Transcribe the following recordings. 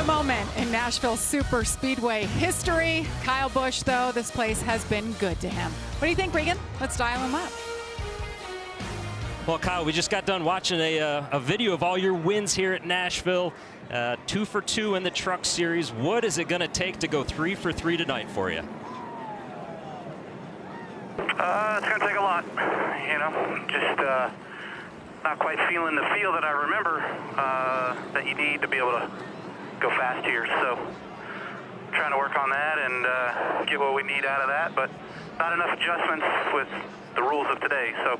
moment in Nashville Super Speedway history. Kyle Busch, though, this place has been good to him. What do you think, Regan? Let's dial him up. Well, Kyle, we just got done watching a video of all your wins here at Nashville. 2 for 2 in the Truck Series. What is it going to take to go 3 for 3 tonight for you? It's going to take a lot. You know, just not quite feeling the feel that I remember that you need to be able to go fast here. So trying to work on that and get what we need out of that, but not enough adjustments with the rules of today. So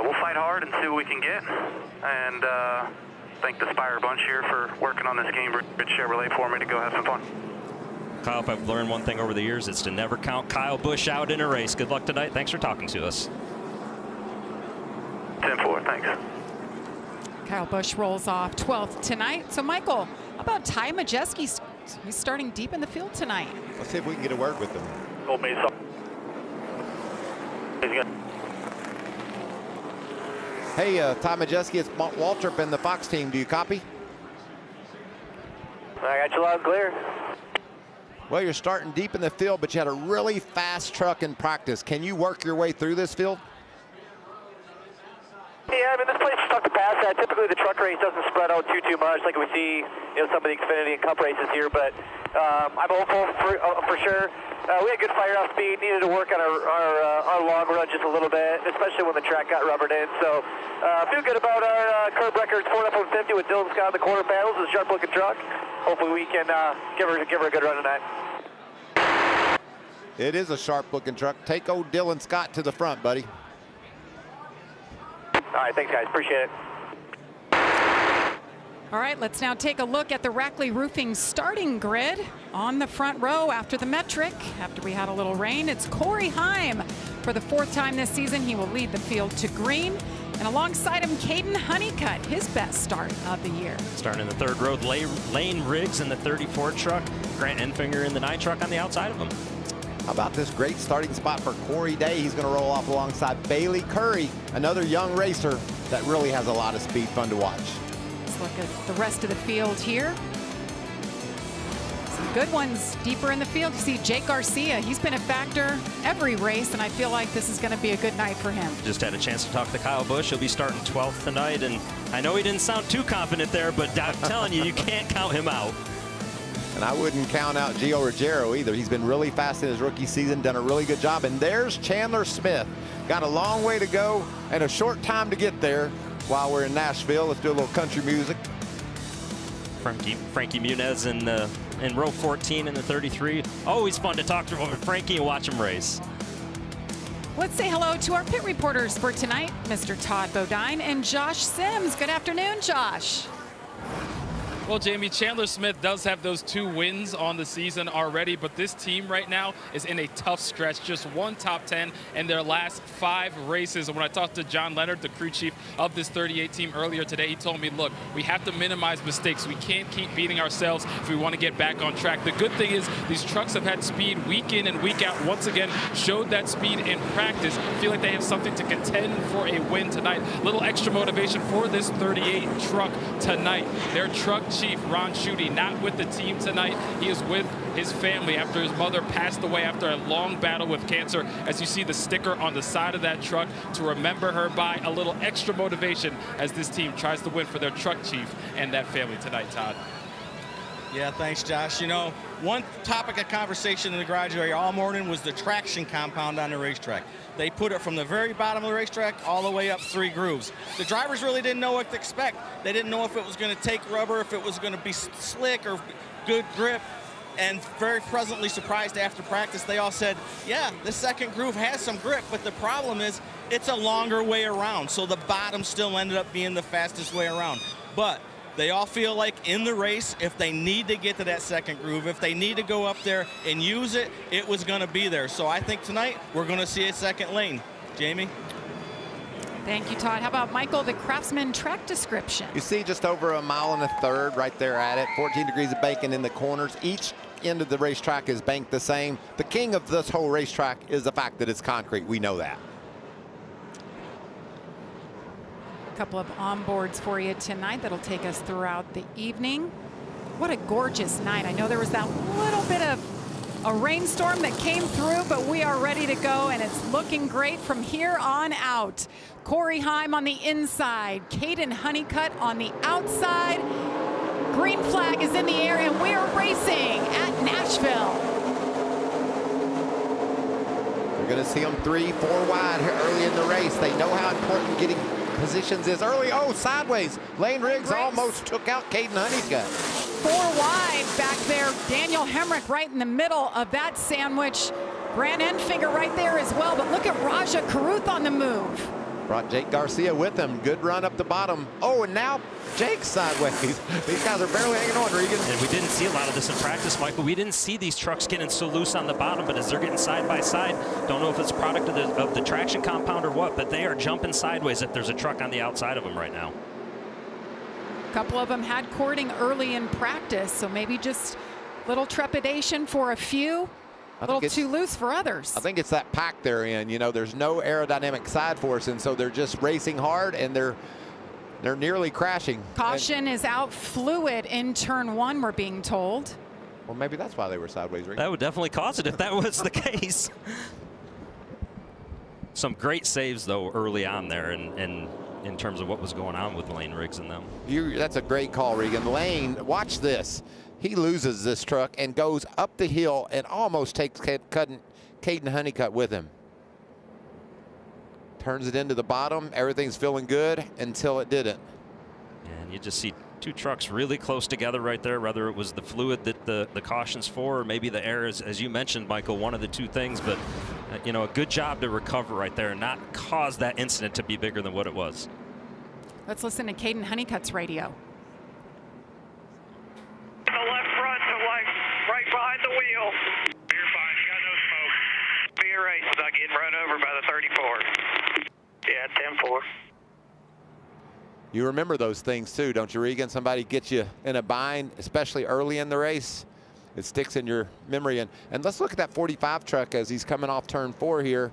we'll fight hard and see what we can get. And thank the Spire bunch here for working on this game, Bridge Chevrolet, for me to go have some fun. Kyle, if I've learned one thing over the years, it's to never count Kyle Busch out in a race. Good luck tonight. Thanks for talking to us. 10-4, thanks. Kyle Busch rolls off 12th tonight. So, Michael, how about Ty Majeski? He's starting deep in the field tonight. Let's see if we can get a word with him. Told me so. He's good. Hey, Ty Majeski, it's Waltrip and the Fox team. Do you copy? I got you loud and clear. Well, you're starting deep in the field, but you had a really fast truck in practice. Can you work your way through this field? Yeah, I mean, this place is tough to pass at. Typically, the truck race doesn't spread out too much like we see, you know, some of the Xfinity and Cup races here. But I'm hopeful for sure. We had good fire-off speed. Needed to work on our long run just a little bit, especially when the track got rubbered in. So feel good about our curb records. 4.50 with Dylan Scott in the quarter panels. It's a sharp-looking truck. Hopefully, we can give her a good run tonight. It is a sharp-looking truck. Take old Dylan Scott to the front, buddy. All right, thanks, guys. Appreciate it. All right, let's now take a look at the Rackley Roofing starting grid. On the front row after the metric, after we had a little rain, it's Corey Heim. For the 4th time this season, he will lead the field to green. And alongside him, Caden Honeycutt, his best start of the year. Starting in the 3rd row, Lane Riggs in the 34 truck. Grant Enfinger in the 9 truck on the outside of him. How about this great starting spot for Corey Day? He's going to roll off alongside Bailey Curry, another young racer that really has a lot of speed, fun to watch. Let's look at the rest of the field here. Some good ones deeper in the field. You see Jake Garcia. He's been a factor every race, and I feel like this is going to be a good night for him. Just had a chance to talk to Kyle Busch. He'll be starting 12th tonight, and I know he didn't sound too confident there, but I'm telling you, you can't count him out. And I wouldn't count out Gio Ruggiero either. He's been really fast in his rookie season, done a really good job. And there's Chandler Smith. Got a long way to go and a short time to get there while we're in Nashville. Let's do a little country music. Frankie Muniz in row 14 in the 33. Always fun to talk to Frankie and watch him race. Let's say hello to our pit reporters for tonight, Mr. Todd Bodine and Josh Sims. Good afternoon, Josh. Well, Jamie, Chandler Smith does have those 2 wins on the season already, but this team right now is in a tough stretch. Just 1 top 10 in their last 5 races. And when I talked to John Leonard, the crew chief of this 38 team earlier today, he told me, look, we have to minimize mistakes. We can't keep beating ourselves if we want to get back on track. The good thing is these trucks have had speed week in and week out. Once again, showed that speed in practice. Feel like they have something to contend for a win tonight. Little extra motivation for this 38 truck tonight. Their truck chief, Ron Schutte, not with the team tonight. He is with his family after his mother passed away after a long battle with cancer. As you see the sticker on the side of that truck to remember her by, a little extra motivation as this team tries to win for their truck chief and that family tonight, Todd. Yeah, thanks, Josh. You know, one topic of conversation in the garage area all morning was the traction compound on the racetrack. They put it from the very bottom of the racetrack all the way up 3 grooves. The drivers really didn't know what to expect. They didn't know if it was going to take rubber, if it was going to be slick or good grip. And very pleasantly surprised after practice, they all said, yeah, the 2nd groove has some grip, but the problem is it's a longer way around. So the bottom still ended up being the fastest way around. But they all feel like in the race, if they need to get to that 2nd groove, if they need to go up there and use it, it was going to be there. So I think tonight we're going to see a 2nd lane. Jamie? Thank you, Todd. How about Michael, the Craftsman track description? You see just over 1.3 miles right there at it. 14 degrees of banking in the corners. Each end of the racetrack is banked the same. The king of this whole racetrack is the fact that it's concrete. We know that. Couple of onboards for you tonight that'll take us throughout the evening. What a gorgeous night. I know there was that little bit of a rainstorm that came through, but we are ready to go, and it's looking great from here on out. Corey Heim on the inside, Caden Honeycutt on the outside. Green flag is in the air, and we are racing at Nashville. We're going to see them 3, 4 wide here early in the race. They know how important getting positions is early. Oh, sideways. Lane Riggs almost took out Caden Honeycutt. 4 wide back there. Daniel Hemrick right in the middle of that sandwich. Grant Enfinger right there as well. But look at Raja Caruth on the move. Brought Jake Garcia with him. Good run up the bottom. Oh, and now Jake's sideways. These guys are barely hanging on, Regan. And we didn't see a lot of this in practice, Michael. We didn't see these trucks getting so loose on the bottom, but as they're getting side by side, don't know if it's a product of the traction compound or what, but they are jumping sideways if there's a truck on the outside of them right now. A couple of them had cording early in practice, so maybe just little trepidation for a few. A little too loose for others. I think it's that pack they're in. You know, there's no aerodynamic side force, and so they're just racing hard, and they're nearly crashing. Caution is out. Fluid in turn 1, we're being told. Well, maybe that's why they were sideways. Rick. That would definitely cause it if that was the case. Some great saves, though, early on there, and in terms of what was going on with Lane Riggs and them. That's a great call, Regan. Lane, watch this. He loses this truck and goes up the hill and almost takes Caden Honeycutt with him. Turns it into the bottom. Everything's feeling good until it didn't. And you just see 2 trucks really close together right there, whether it was the fluid that the caution's for, or maybe the air, as you mentioned, Michael, one of the 2 things. But, you know, a good job to recover right there and not cause that incident to be bigger than what it was. Let's listen to Caden Honeycutt's radio. The left front, so like right behind the wheel. You're fine, you got no smoke. Be a race without getting run over by the 34. Yeah, 10-4. You remember those things too, don't you, Regan? Somebody gets you in a bind, especially early in the race. It sticks in your memory. And let's look at that 45 truck as he's coming off turn 4 here.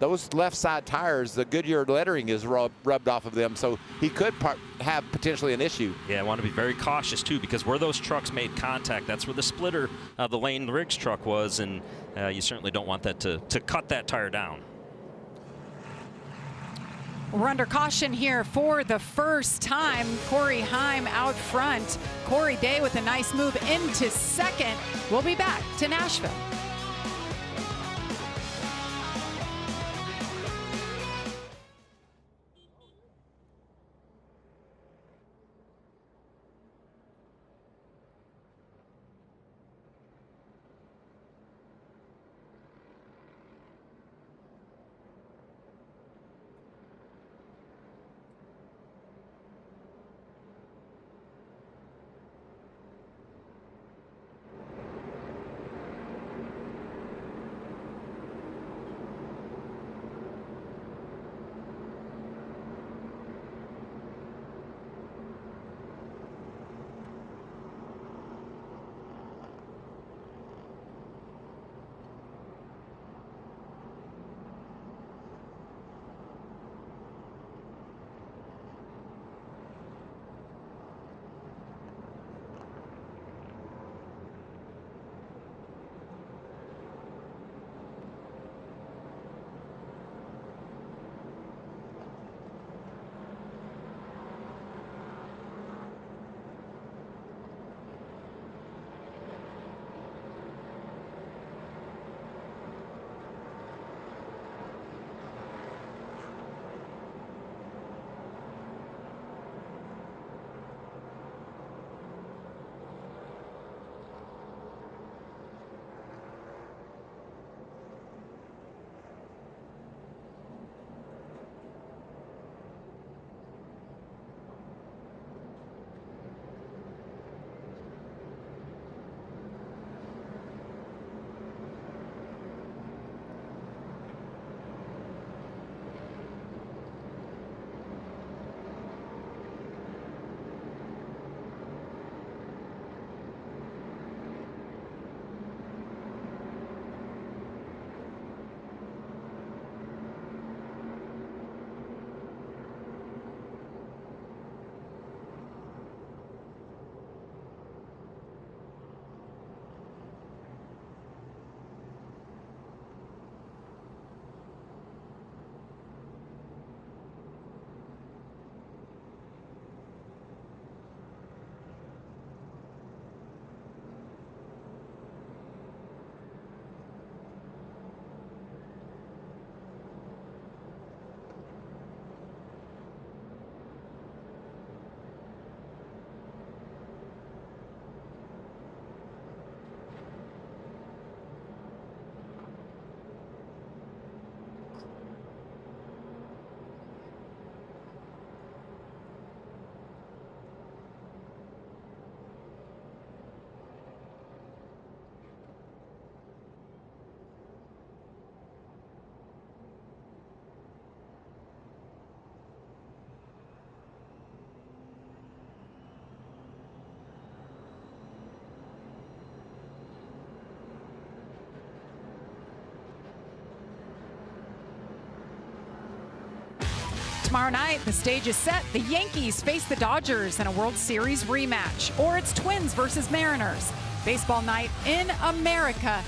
Those left side tires, the Goodyear lettering is rubbed off of them, so he could have potentially an issue. Yeah, I want to be very cautious too, because where those trucks made contact, that's where the splitter of the Lane Riggs truck was, and you certainly don't want that to cut that tire down. We're under caution here for the first time. Corey Heim out front. Corey Day with a nice move into second. We'll be back to Nashville. Tomorrow night, the stage is set. The Yankees face the Dodgers in a World Series rematch, or it's Twins versus Mariners. Baseball night in America.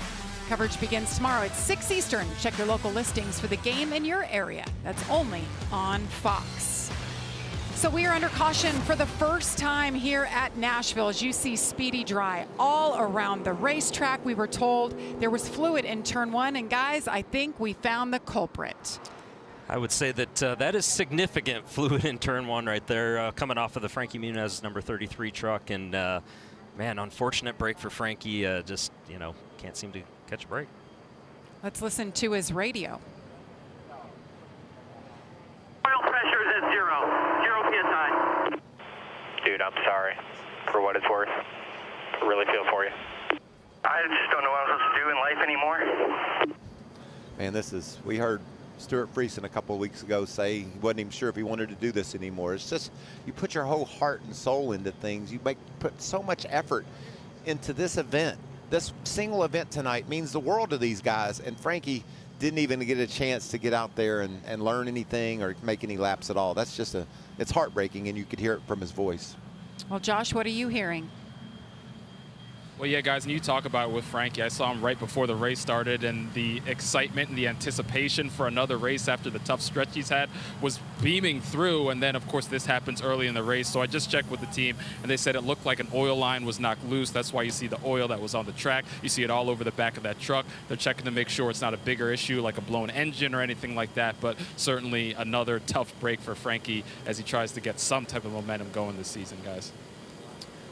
Coverage begins tomorrow at 6 Eastern. Check your local listings for the game in your area. That's only on Fox. So we are under caution for the first time here at Nashville as you see speedy dry all around the racetrack. We were told there was fluid in turn 1, and guys, I think we found the culprit. I would say that that is significant fluid in turn 1 right there, coming off of the Frankie Muniz number 33 truck. And man, unfortunate break for Frankie. Just, you know, can't seem to catch a break. Let's listen to his radio. Oil pressure is at 0 PSI. Dude, I'm sorry for what it's worth. I really feel for you. I just don't know what I'm supposed to do in life anymore. Man, this is, we heard Stuart Friesen a couple of weeks ago say he wasn't even sure if he wanted to do this anymore. It's just, you put your whole heart and soul into things. You put so much effort into this event. This single event tonight means the world to these guys, and Frankie didn't even get a chance to get out there and learn anything or make any laps at all. That's just it's heartbreaking, and you could hear it from his voice. Well, Josh, what are you hearing? Well, yeah, guys, and you talk about it with Frankie. I saw him right before the race started, and the excitement and the anticipation for another race after the tough stretch he's had was beaming through. And then, of course, this happens early in the race. So I just checked with the team, and they said it looked like an oil line was knocked loose. That's why you see the oil that was on the track. You see it all over the back of that truck. They're checking to make sure it's not a bigger issue like a blown engine or anything like that. But certainly another tough break for Frankie as he tries to get some type of momentum going this season, guys.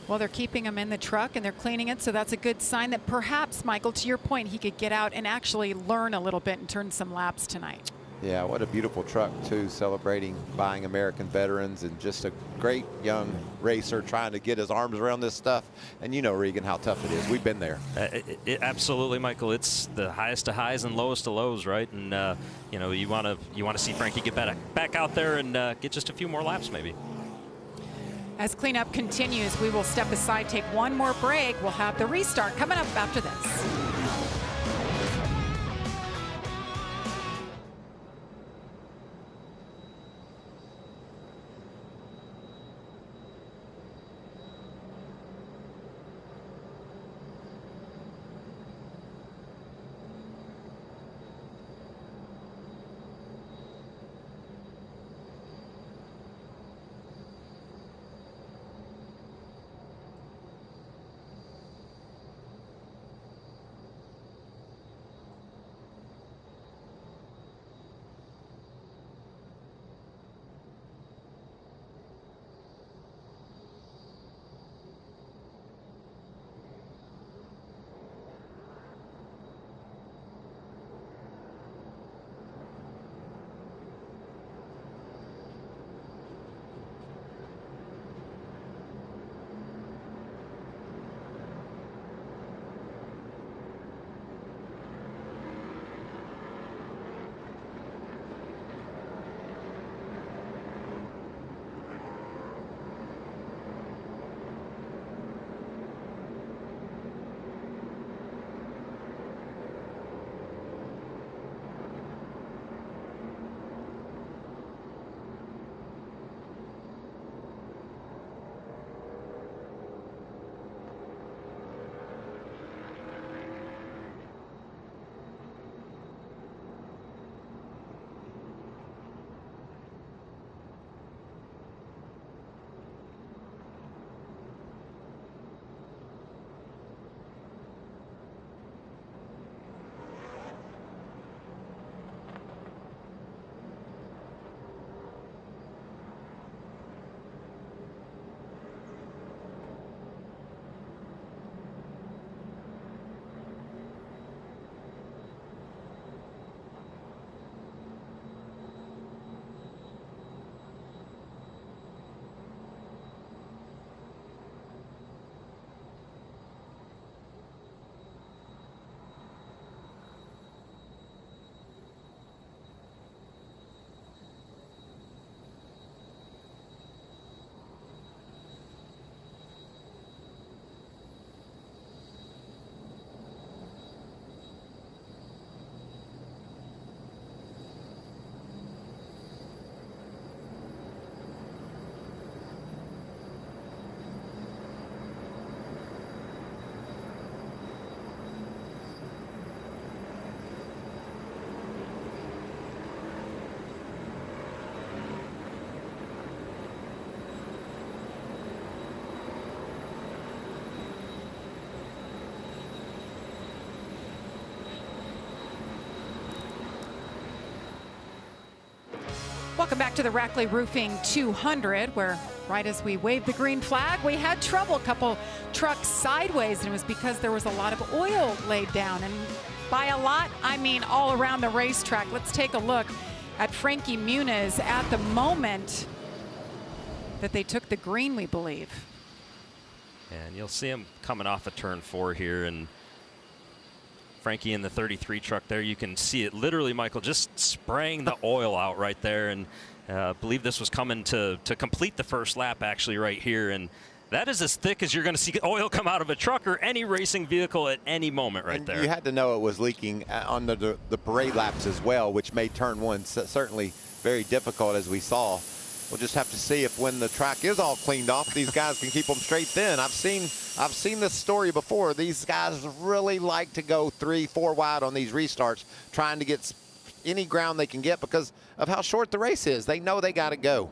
Well, they're keeping him in the truck and they're cleaning it, so that's a good sign that perhaps, Michael, to your point, he could get out and actually learn a little bit and turn some laps tonight. Yeah, what a beautiful truck, too, celebrating buying American veterans, and just a great young racer trying to get his arms around this stuff. And you know, Regan, how tough it is. We've been there. Absolutely, Michael. It's the highest of highs and lowest of lows, right? And you know, you want to see Frankie get back out there and get just a few more laps, maybe. As cleanup continues, we will step aside, take one more break. We'll have the restart coming up after this. Welcome back to the Rackley Roofing 200, where right as we waved the green flag, we had trouble. A couple trucks sideways, and it was because there was a lot of oil laid down. And by a lot, I mean all around the racetrack. Let's take a look at Frankie Muniz at the moment that they took the green, we believe. And you'll see him coming off of turn 4 here, and Frankie in the 33 truck there, you can see it literally, Michael, just spraying the oil out right there. And I believe this was coming to complete the first lap actually right here. And that is as thick as you're going to see oil come out of a truck or any racing vehicle at any moment right there. You had to know it was leaking on the parade laps as well, which made turn 1 certainly very difficult, as we saw. We'll just have to see if when the track is all cleaned off, these guys can keep them straight thin. I've seen this story before. These guys really like to go 3-4 wide on these restarts, trying to get any ground they can get because of how short the race is. They know they got to go.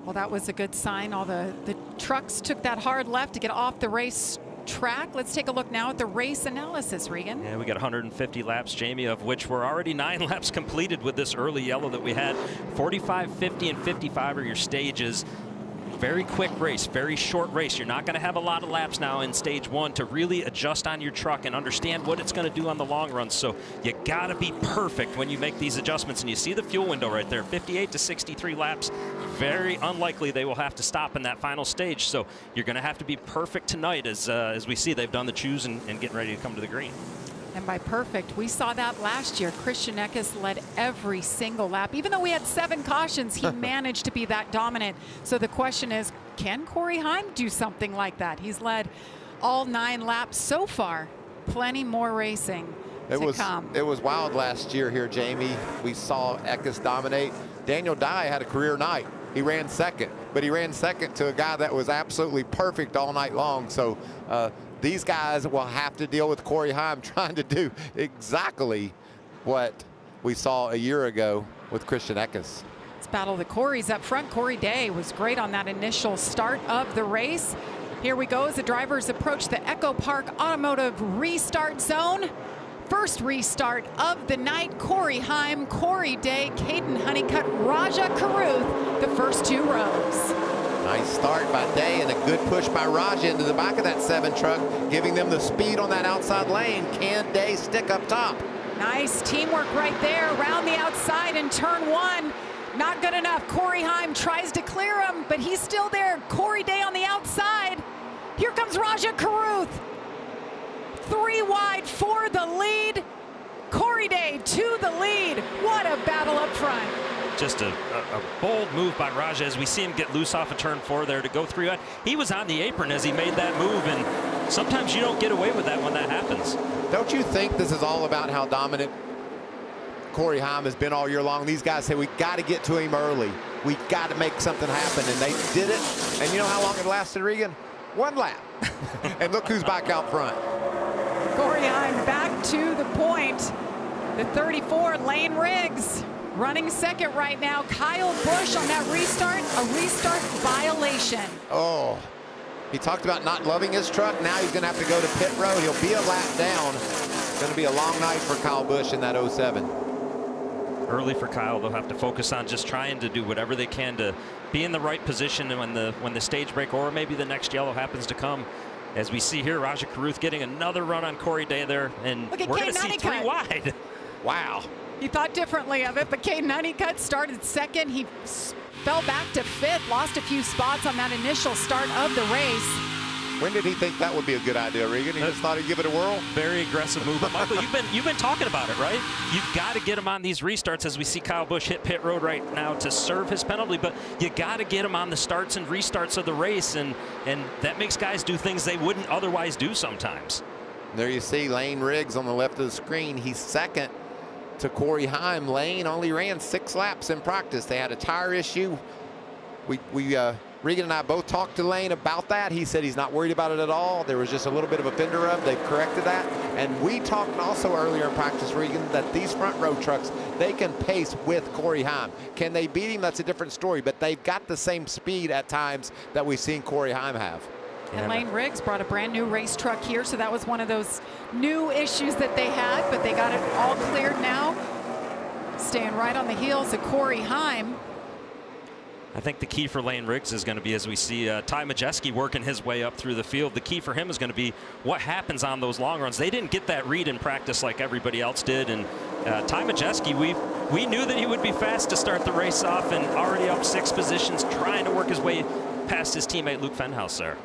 Well, that was a good sign. All the trucks took that hard left to get off the race track. Let's take a look now at the race analysis, Regan. Yeah, we got 150 laps, Jamie, of which were already 9 laps completed with this early yellow that we had. 45, 50, and 55 are your stages. Very quick race, very short race. You're not going to have a lot of laps now in stage 1 to really adjust on your truck and understand what it's going to do on the long run. So you got to be perfect when you make these adjustments. And you see the fuel window right there, 58 to 63 laps. Very unlikely they will have to stop in that final stage. So you're going to have to be perfect tonight, as we see they've done the choose and getting ready to come to the green. And by perfect, we saw that last year. Christian Eckes led every single lap. Even though we had 7 cautions, he managed to be that dominant. So the question is, can Corey Heim do something like that? He's led all 9 laps so far. Plenty more racing to come. It was wild last year here, Jamie. We saw Eckes dominate. Daniel Dye had a career night. He ran second, but he ran second to a guy that was absolutely perfect all night long. So these guys will have to deal with Corey Heim trying to do exactly what we saw a year ago with Christian Eckes. Let's battle the Corys up front. Corey Day was great on that initial start of the race. Here we go as the drivers approach the Echo Park Automotive restart zone. First restart of the night. Corey Heim, Corey Day, Caden Honeycutt, Raja Caruth, the first 2 rows. Nice start by Day and a good push by Raja into the back of that 7 truck, giving them the speed on that outside lane. Can Day stick up top? Nice teamwork right there around the outside in turn 1. Not good enough. Corey Heim tries to clear him, but he's still there. Corey Day on the outside. Here comes Raja Caruth. 3 wide for the lead. Corey Day to the lead. What a battle up front. Just a bold move by Raja as we see him get loose off of turn 4 there to go 3 wide. He was on the apron as he made that move, and sometimes you don't get away with that when that happens. Don't you think this is all about how dominant Corey Heim has been all year long? These guys say we got to get to him early. We got to make something happen, and they did it. And you know how long it lasted, Regan? 1 lap. And look who's back out front. Corey Heim back to the point. The 34, Lane Riggs, running second right now. Kyle Busch on that restart, a restart violation. Oh, he talked about not loving his truck. Now he's going to have to go to pit road. He'll be a lap down. It's going to be a long night for Kyle Busch in that 07. Early for Kyle, they'll have to focus on just trying to do whatever they can to be in the right position when the stage break or maybe the next yellow happens to come. As we see here, Raja Caruth getting another run on Corey Day there, and we're going to see 3 wide. Wow. He thought differently of it, but Caden Honeycutt started second. He fell back to 5th, lost a few spots on that initial start of the race. When did he think that would be a good idea, Regan? He just thought he'd give it a whirl? Very aggressive move. But Michael, you've been talking about it, right? You've got to get him on these restarts as we see Kyle Busch hit pit road right now to serve his penalty, but you got to get him on the starts and restarts of the race, and that makes guys do things they wouldn't otherwise do sometimes. There you see Lane Riggs on the left of the screen. He's second to Corey Heim. Lane only ran 6 laps in practice. They had a tire issue. Regan and I both talked to Lane about that. He said he's not worried about it at all. There was just a little bit of a fender rub. They've corrected that. And we talked also earlier in practice, Regan, that these front row trucks, they can pace with Corey Heim. Can they beat him? That's a different story. But they've got the same speed at times that we've seen Corey Heim have. And Lane Riggs brought a brand new race truck here, so that was one of those new issues that they had, but they got it all cleared now. staying right on the heels of Corey Heim. I think the key for Lane Riggs is going to be, as we see Ty Majeski working his way up through the field, the key for him is going to be what happens on those long runs. They didn't get that read in practice like everybody else did, and Ty Majeski, we knew that he would be fast to start the race off, and already up 6 positions, trying to work his way past his teammate Luke Fenhouse there.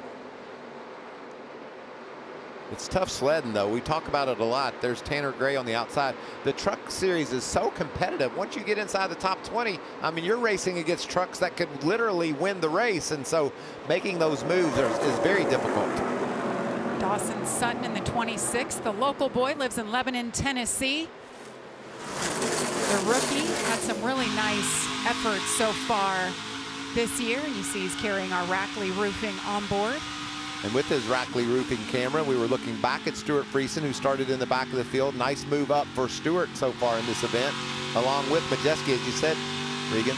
It's tough sledding, though. We talk about it a lot. There's Tanner Gray on the outside. The truck series is so competitive. Once you get inside the top 20, I mean, you're racing against trucks that could literally win the race, and so making those moves is very difficult. Dawson Sutton in the 26th. The local boy lives in Lebanon, Tennessee. The rookie had some really nice efforts so far this year. You see he's carrying our Rackley roofing on board. And with his Rackley roofing camera, we were looking back at Stuart Friesen, who started in the back of the field. Nice move up for Stuart so far in this event, along with Majeski, as you said, Regan.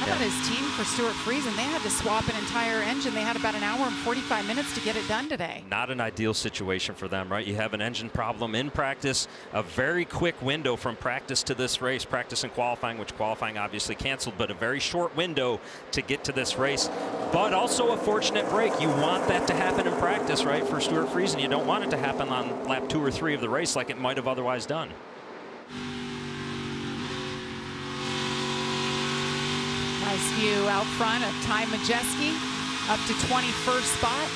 How about his team for Stuart Friesen? They had to swap an entire engine. They had about an hour and 45 minutes to get it done today. Not an ideal situation for them, right? You have an engine problem in practice, a very quick window from practice to this race, practice and qualifying, which qualifying obviously canceled, but a very short window to get to this race. But also a fortunate break. You want that to happen in practice, right, for Stuart Friesen. You don't want it to happen on lap 2 or 3 of the race like it might have otherwise done. Nice view out front of Ty Majeski, up to 21st spot.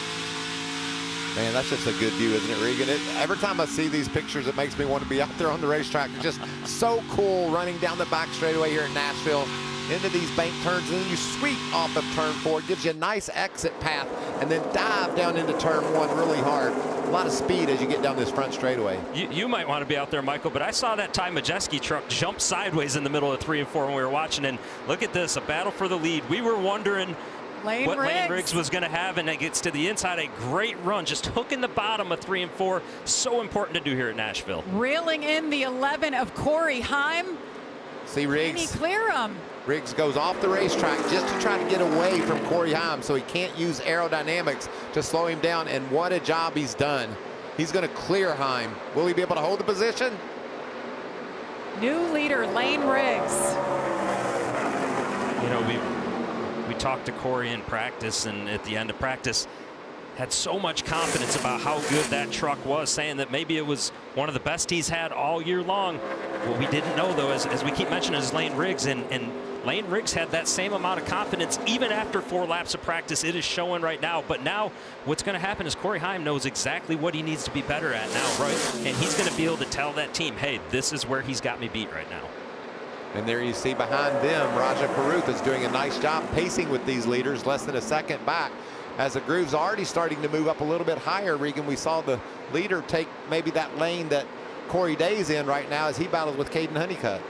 Man, that's just a good view, isn't it, Regan? Every time I see these pictures, it makes me want to be out there on the racetrack. It's just so cool running down the back straightaway here in Nashville into these bank turns, and then you sweep off of turn 4. It gives you a nice exit path, and then dive down into turn 1 really hard. A lot of speed as you get down this front straightaway. You might want to be out there, Michael, but I saw that Ty Majeski truck jump sideways in the middle of 3 and 4 when we were watching, and look at this, a battle for the lead. We were wondering what Lane Riggs was going to have, and it gets to the inside. A great run, just hooking the bottom of 3 and 4. So important to do here at Nashville. Reeling in the 11 of Corey Heim. See Riggs. Can he clear him? Riggs goes off the racetrack just to try to get away from Corey Heim, so he can't use aerodynamics to slow him down, and what a job he's done. He's going to clear Heim. Will he be able to hold the position? New leader, Lane Riggs. You know, we talked to Corey in practice, and at the end of practice had so much confidence about how good that truck was, saying that maybe it was one of the best he's had all year long. What we didn't know, though, as we keep mentioning, is Lane Riggs, and Lane Riggs had that same amount of confidence even after 4 laps of practice. It is showing right now. But now what's going to happen is Corey Heim knows exactly what he needs to be better at now, right? And he's going to be able to tell that team, hey, this is where he's got me beat right now. And there you see behind them, Raja Karuth is doing a nice job pacing with these leaders, less than a second back. As the groove's already starting to move up a little bit higher, Regan, we saw the leader take maybe that lane that Corey Day's in right now as he battles with Caden Honeycutt.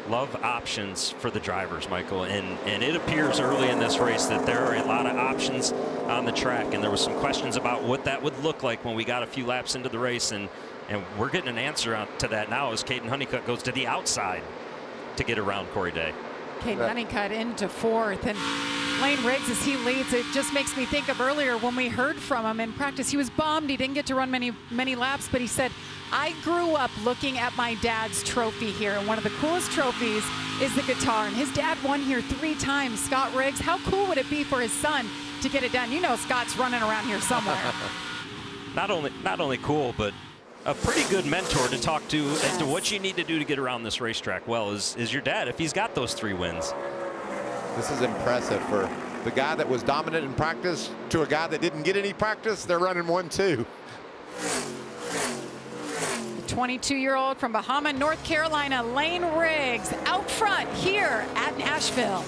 Love options for the drivers, Michael, and it appears early in this race that there are a lot of options on the track, and there was some questions about what that would look like when we got a few laps into the race, and we're getting an answer to that now as Caden Honeycutt goes to the outside to get around Corey Day. Caden Honeycutt into 4th, and Lane Riggs, as he leads, it just makes me think of earlier when we heard from him in practice. He was bummed he didn't get to run many laps, but he said, I grew up looking at my dad's trophy here, and one of the coolest trophies is the guitar, and his dad won here 3 times. Scott Riggs, how cool would it be for his son to get it done? You know Scott's running around here somewhere. Not only cool, but a pretty good mentor to talk to as to what you need to do to get around this racetrack well is your dad, if he's got those 3 wins. This is impressive for the guy that was dominant in practice to a guy that didn't get any practice. They're running 1-2. The 22-year-old from Bahama, North Carolina, Lane Riggs, out front here at Nashville.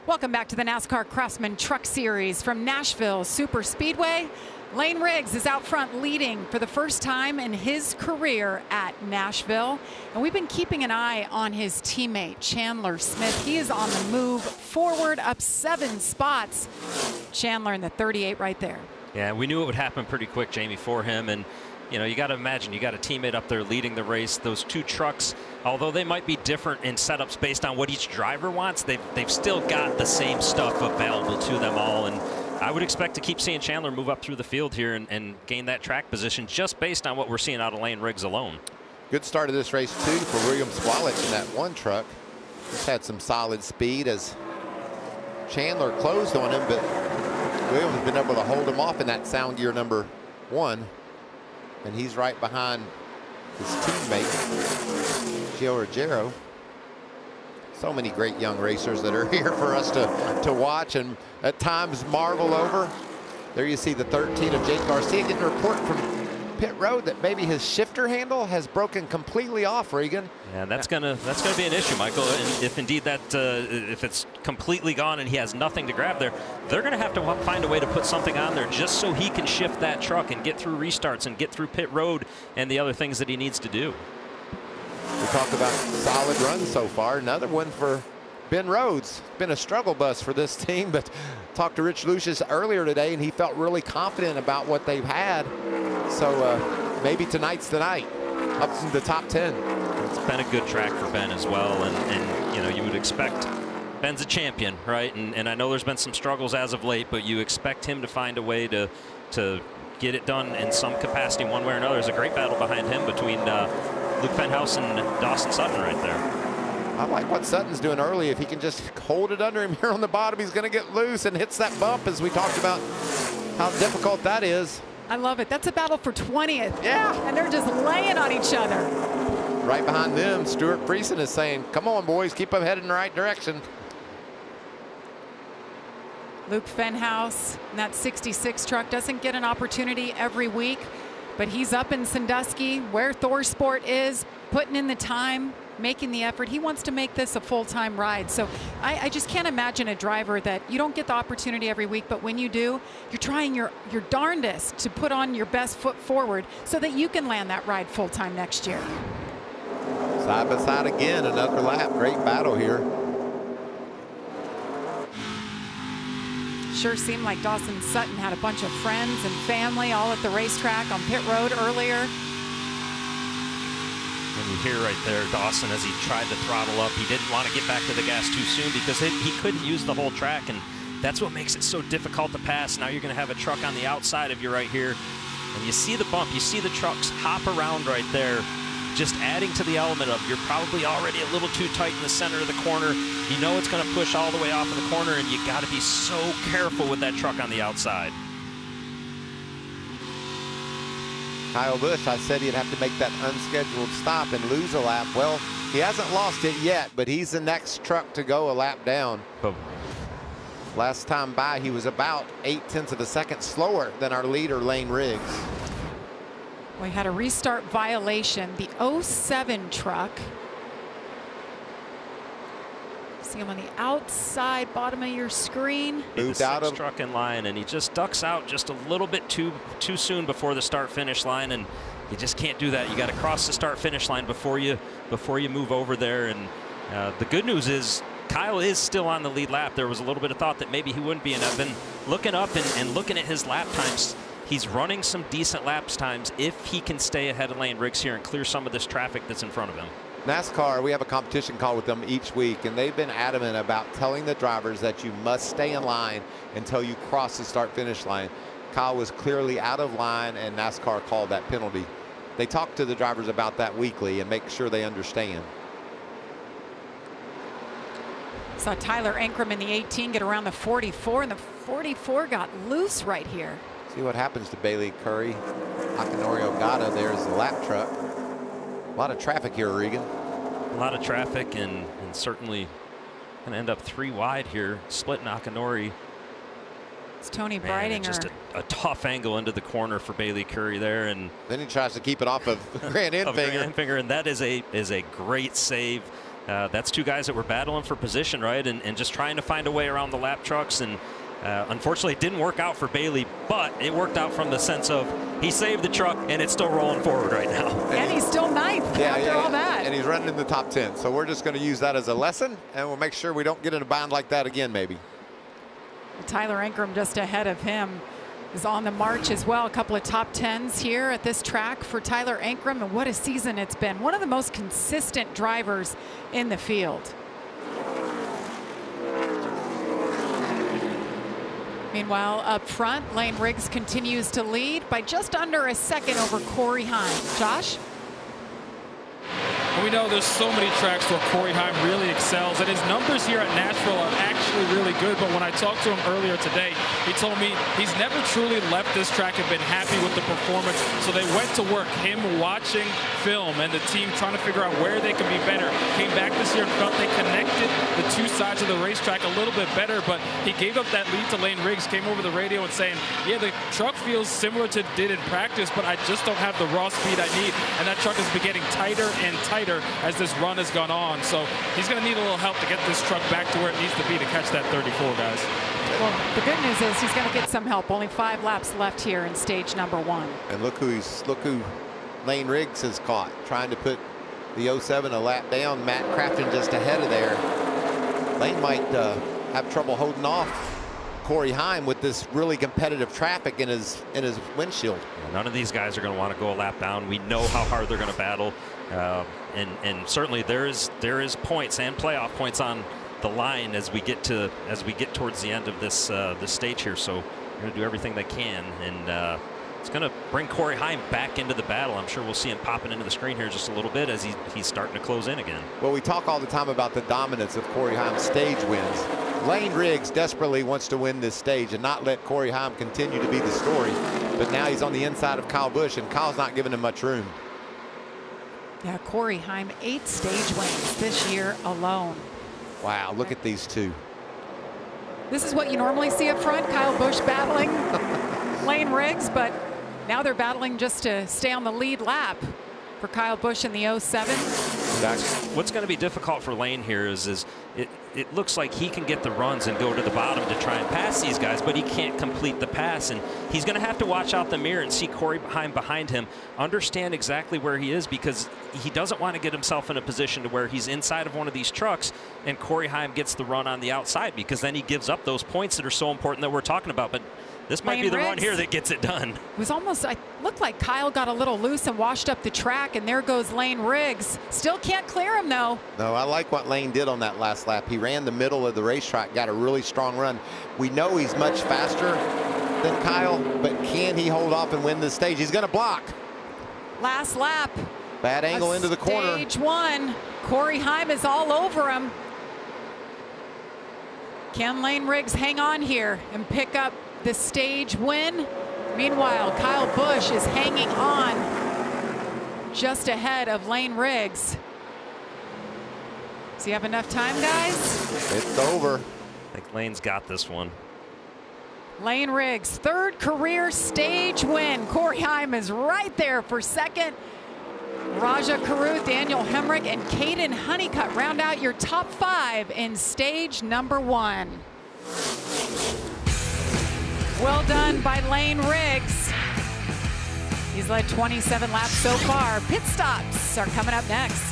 Welcome back to the NASCAR Craftsman Truck Series from Nashville Super Speedway. Lane Riggs is out front leading for the first time in his career at Nashville. And we've been keeping an eye on his teammate, Chandler Smith. He is on the move forward, up 7 spots. Chandler in the 38 right there. Yeah, we knew it would happen pretty quick, Jamie, for him. And you know, you got to imagine you got a teammate up there leading the race. Those two trucks, although they might be different in setups based on what each driver wants, they've still got the same stuff available to them all. And I would expect to keep seeing Chandler move up through the field here and gain that track position just based on what we're seeing out of Lane Riggs alone. Good start of this race too for William Squalic in that one truck. Just had some solid speed as Chandler closed on him, but Williams has been able to hold him off in that sound gear number 1. And he's right behind his teammate, Gio Ruggiero. So many great young racers that are here for us to watch and at times marvel over. There you see the 13 of Jake Garcia getting a report from pit road that maybe his shifter handle has broken completely off, Regan. Yeah, that's gonna be an issue, Michael. And if indeed that if it's completely gone and he has nothing to grab there, they're gonna have to find a way to put something on there just so he can shift that truck and get through restarts and get through pit road and the other things that he needs to do. We talked about solid runs so far. Another one for Ben Rhodes. Been a struggle bus for this team, but talked to Rich Lucius earlier today and he felt really confident about what they've had. So maybe tonight's the night, up to the top 10. It's been a good track for Ben as well, and you know, you would expect Ben's a champion, right? And I know there's been some struggles as of late, but you expect him to find a way to get it done in some capacity one way or another. There's a great battle behind him between Luke Fenhouse and Dawson Sutton right there. I like what Sutton's doing early. If he can just hold it under him here on the bottom, he's going to get loose and hits that bump, as we talked about how difficult that is. I love it. That's a battle for 20th. Yeah. And they're just laying on each other. Right behind them, Stuart Friesen is saying, come on, boys, keep them headed in the right direction. Luke Fenhouse in that 66 truck doesn't get an opportunity every week, but he's up in Sandusky where ThorSport is, putting in the time, making the effort. He wants to make this a full-time ride. So I just can't imagine a driver that you don't get the opportunity every week, but when you do, you're trying your darndest to put on your best foot forward so that you can land that ride full-time next year. Side by side again, another lap. Great battle here. Sure seemed like Dawson Sutton had a bunch of friends and family all at the racetrack on pit road earlier. And you hear right there Dawson as he tried to throttle up. He didn't want to get back to the gas too soon because he couldn't use the whole track, and that's what makes it so difficult to pass. Now you're going to have a truck on the outside of you right here, and you see the bump, you see the trucks hop around right there, just adding to the element of you're probably already a little too tight in the center of the corner. You know it's going to push all the way off in the corner, and you got to be so careful with that truck on the outside. Kyle Busch, I said he'd have to make that unscheduled stop and lose a lap. Well, he hasn't lost it yet, but he's the next truck to go a lap down. Oh. Last time by, he was about 0.8 of a second slower than our leader, Lane Riggs. We had a restart violation. The 07 truck. See him on the outside bottom of your screen. Moved out of truck in line, and he just ducks out just a little bit too soon before the start-finish line, and you just can't do that. You got to cross the start-finish line before you move over there. And the good news is Kyle is still on the lead lap. There was a little bit of thought that maybe he wouldn't be, and I've been looking up and looking at his lap times. He's running some decent laps times if he can stay ahead of Lane Riggs here and clear some of this traffic that's in front of him. NASCAR, we have a competition call with them each week, and they've been adamant about telling the drivers that you must stay in line until you cross the start-finish line. Kyle was clearly out of line, and NASCAR called that penalty. They talk to the drivers about that weekly and make sure they understand. Saw Tyler Ankrum in the 18 get around the 44, and the 44 got loose right here. See what happens to Bailey Curry. Akinori Ogata, there's the lap truck. A lot of traffic here, Regan. A lot of traffic, and certainly going to end up 3 wide here, splitting Akinori. It's Tony Man, Breidinger. just a tough angle into the corner for Bailey Curry there, and then he tries to keep it off of Grant Enfinger. And that is a great save. that's two guys that were battling for position, right, and just trying to find a way around the lap trucks. And unfortunately, it didn't work out for Bailey, but it worked out from the sense of he saved the truck, and it's still rolling forward right now. And he's still ninth after all that. And he's running in the top 10. So we're just going to use that as a lesson, and we'll make sure we don't get in a bind like that again, maybe. Tyler Ankrum just ahead of him is on the march as well. A couple of top 10s here at this track for Tyler Ankrum, and what a season it's been. One of the most consistent drivers in the field. Meanwhile, up front, Lane Riggs continues to lead by just under a second over Corey Heim. Josh? And we know there's so many tracks where Corey Heim really excels, and his numbers here at Nashville are actually really good. But when I talked to him earlier today, he told me he's never truly left this track and been happy with the performance. So they went to work, him watching film and the team trying to figure out where they could be better. Came back this year and felt they connected the two sides of the racetrack a little bit better, but he gave up that lead to Lane Riggs, came over the radio and saying, yeah, the truck feels similar to it did in practice, but I just don't have the raw speed I need. And that truck has been getting tighter and tighter as this run has gone on. So he's going to need a little help to get this truck back to where it needs to be to catch that 34, guys. Well, the good news is he's going to get some help. Only 5 laps left here in stage number 1. And look who Lane Riggs has caught, trying to put the 07 a lap down. Matt Craftsman just ahead of there. Lane might have trouble holding off Corey Heim with this really competitive traffic in his windshield. Yeah, none of these guys are going to want to go a lap down. We know how hard they're going to battle, and certainly there is points and playoff points on the line as we get towards the end of this stage here. So they're going to do everything they can, and it's going to bring Corey Heim back into the battle. I'm sure we'll see him popping into the screen here just a little bit as he's starting to close in again. Well, we talk all the time about the dominance of Corey Heim's stage wins. Lane Riggs desperately wants to win this stage and not let Corey Heim continue to be the story. But now he's on the inside of Kyle Busch, and Kyle's not giving him much room. Yeah, Corey Heim, 8 stage wins this year alone. Wow, look at these two. This is what you normally see up front, Kyle Busch battling Lane Riggs, but now they're battling just to stay on the lead lap for Kyle Busch in the 07. What's going to be difficult for Lane here is it looks like he can get the runs and go to the bottom to try and pass these guys, but he can't complete the pass, and he's going to have to watch out the mirror and see Corey Heim behind him, understand exactly where he is, because he doesn't want to get himself in a position to where he's inside of one of these trucks and Corey Heim gets the run on the outside, because then he gives up those points that are so important that we're talking about. But this might be the run here that gets it done. It was almost, I looked like Kyle got a little loose and washed up the track, and there goes Lane Riggs. Still can't clear him, though. No, I like what Lane did on that last lap. He ran the middle of the racetrack, got a really strong run. We know he's much faster than Kyle, but can he hold off and win this stage? He's going to block. Last lap. Bad angle into the corner. Stage 1. Corey Heim is all over him. Can Lane Riggs hang on here and pick up the stage win? Meanwhile, Kyle Busch is hanging on just ahead of Lane Riggs. Does he have enough time, guys? It's over. I think Lane's got this one. Lane Riggs, 3rd career stage win. Corey Heim is right there for 2nd. Raja Caruth, Daniel Hemrick, and Caden Honeycutt round out your top 5 in stage number 1. Well done by Lane Riggs. He's led 27 laps so far. Pit stops are coming up next.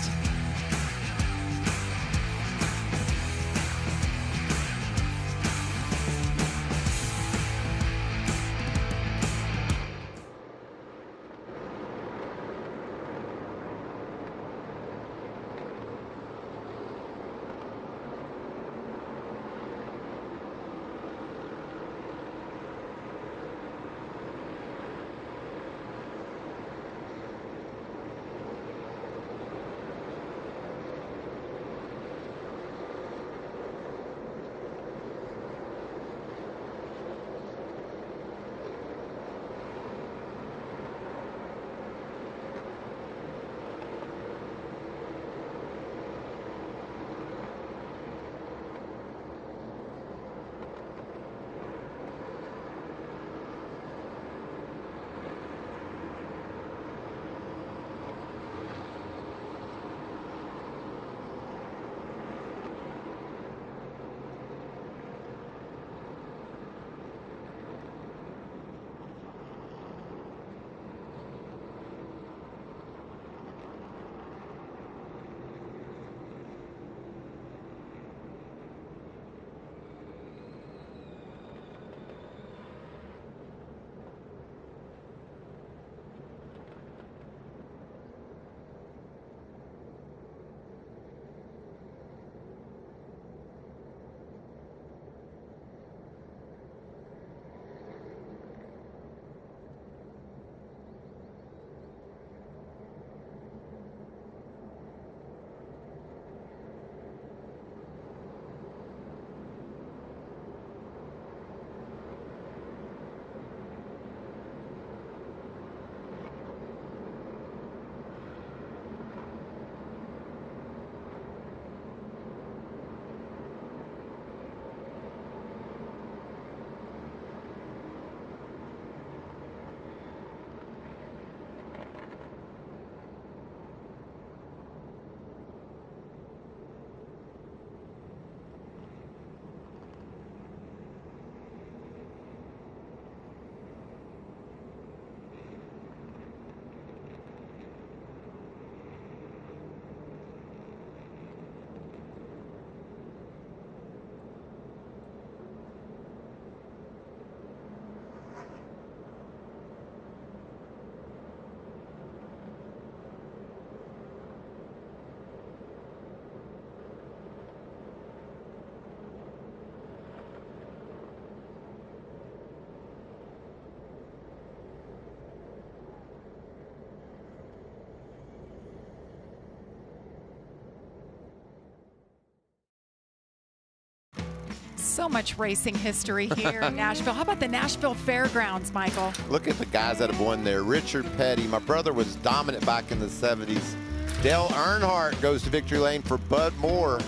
So much racing history here in Nashville. How about the Nashville Fairgrounds, Michael? Look at the guys that have won there. Richard Petty, my brother was dominant back in the 70s. Dale Earnhardt goes to victory lane for Bud Moore.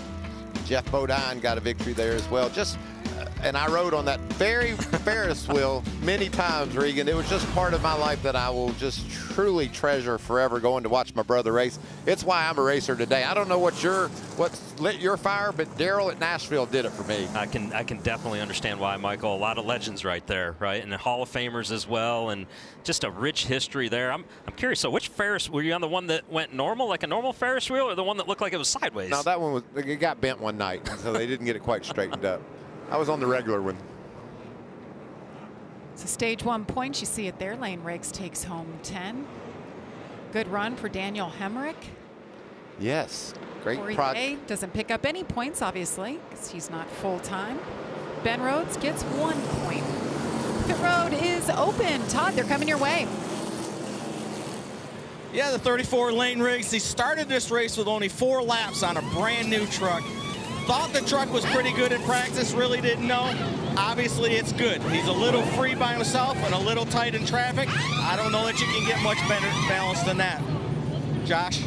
Jeff Bodine got a victory there as well. And I rode on that very Ferris wheel many times, Regan. It was just part of my life that I will just truly treasure forever, going to watch my brother race. It's why I'm a racer today. I don't know what's lit your fire, but Daryl at Nashville did it for me. I can definitely understand why, Michael. A lot of legends right there, right? And the Hall of Famers as well, and just a rich history there. I'm curious, so which Ferris, were you on the one that went normal, like a normal Ferris wheel, or the one that looked like it was sideways? No, that one it got bent one night, so they didn't get it quite straightened up. I was on the regular one. So stage 1 points, you see it there. Lane Riggs takes home 10. Good run for Daniel Hemrick. Yes, great Corey project. Day doesn't pick up any points, obviously, because he's not full-time. Ben Rhodes gets 1 point. The road is open. Todd, they're coming your way. Yeah, the 34 Lane Riggs, he started this race with only 4 laps on a brand new truck. Thought the truck was pretty good in practice, really didn't know. Obviously, it's good. He's a little free by himself and a little tight in traffic. I don't know that you can get much better balance than that. Josh?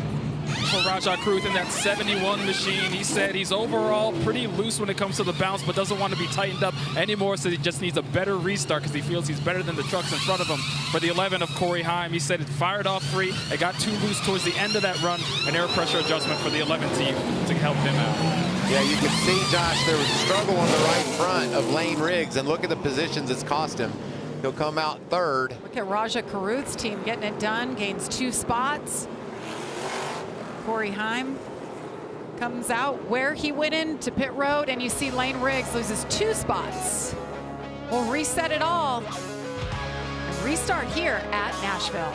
For Rajah Caruth in that 71 machine, he said he's overall pretty loose when it comes to the bounce, but doesn't want to be tightened up anymore, so he just needs a better restart because he feels he's better than the trucks in front of him. For the 11 of Corey Heim, he said it fired off free. It got too loose towards the end of that run. An air pressure adjustment for the 11 team to help him out. Yeah, you can see, Josh, there was struggle on the right front of Lane Riggs, and look at the positions it's cost him. He'll come out third. Look at Rajah Caruth's team getting it done, gains 2 spots. Corey Heim comes out where he went into pit road, and you see Lane Riggs loses 2 spots. We'll reset it all and restart here at Nashville.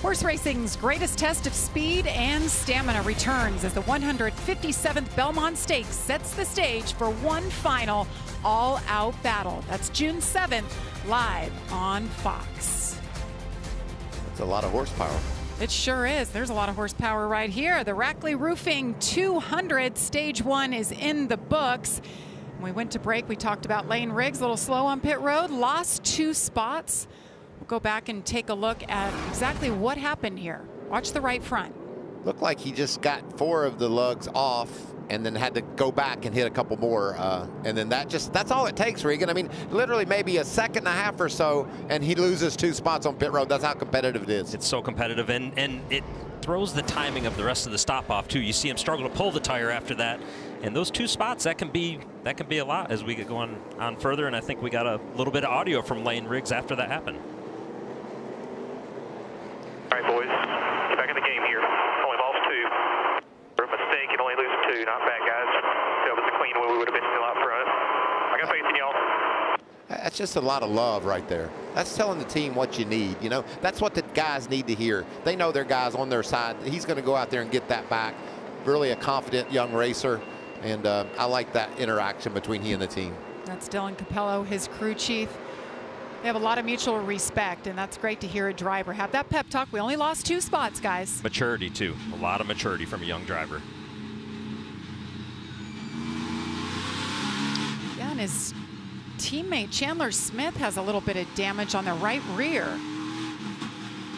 Horse racing's greatest test of speed and stamina returns as the 157th Belmont Stakes sets the stage for one final all-out battle. That's June 7th, live on Fox. It's a lot of horsepower. It sure is. There's a lot of horsepower right here. The Rackley Roofing 200 Stage 1 is in the books. When we went to break, we talked about Lane Riggs, a little slow on pit road, lost 2 spots. We'll go back and take a look at exactly what happened here. Watch the right front. Looked like he just got 4 of the lugs off and then had to go back and hit a couple more. And then that's all it takes, Regan. I mean, literally maybe a second and a half or so, and he loses 2 spots on pit road. That's how competitive it is. It's so competitive, and it throws the timing of the rest of the stop off too. You see him struggle to pull the tire after that, and those 2 spots, that can be a lot as we get going on further. And I think we got a little bit of audio from Lane Riggs after that happened. All right, boys, get back in the game here. Only lost 2. For a mistake, you only lose 2. Not bad, guys. If it was a clean one, we would have been still out front. I got faith in y'all. That's just a lot of love right there. That's telling the team what you need. You know, that's what the guys need to hear. They know their guys on their side. He's going to go out there and get that back. Really a confident young racer, and I like that interaction between he and the team. That's Dylan Capello, his crew chief. They have a lot of mutual respect, and that's great to hear a driver have that pep talk. We only lost 2 spots, guys. Maturity too, a lot of maturity from a young driver. Yeah, and his teammate Chandler Smith has a little bit of damage on the right rear.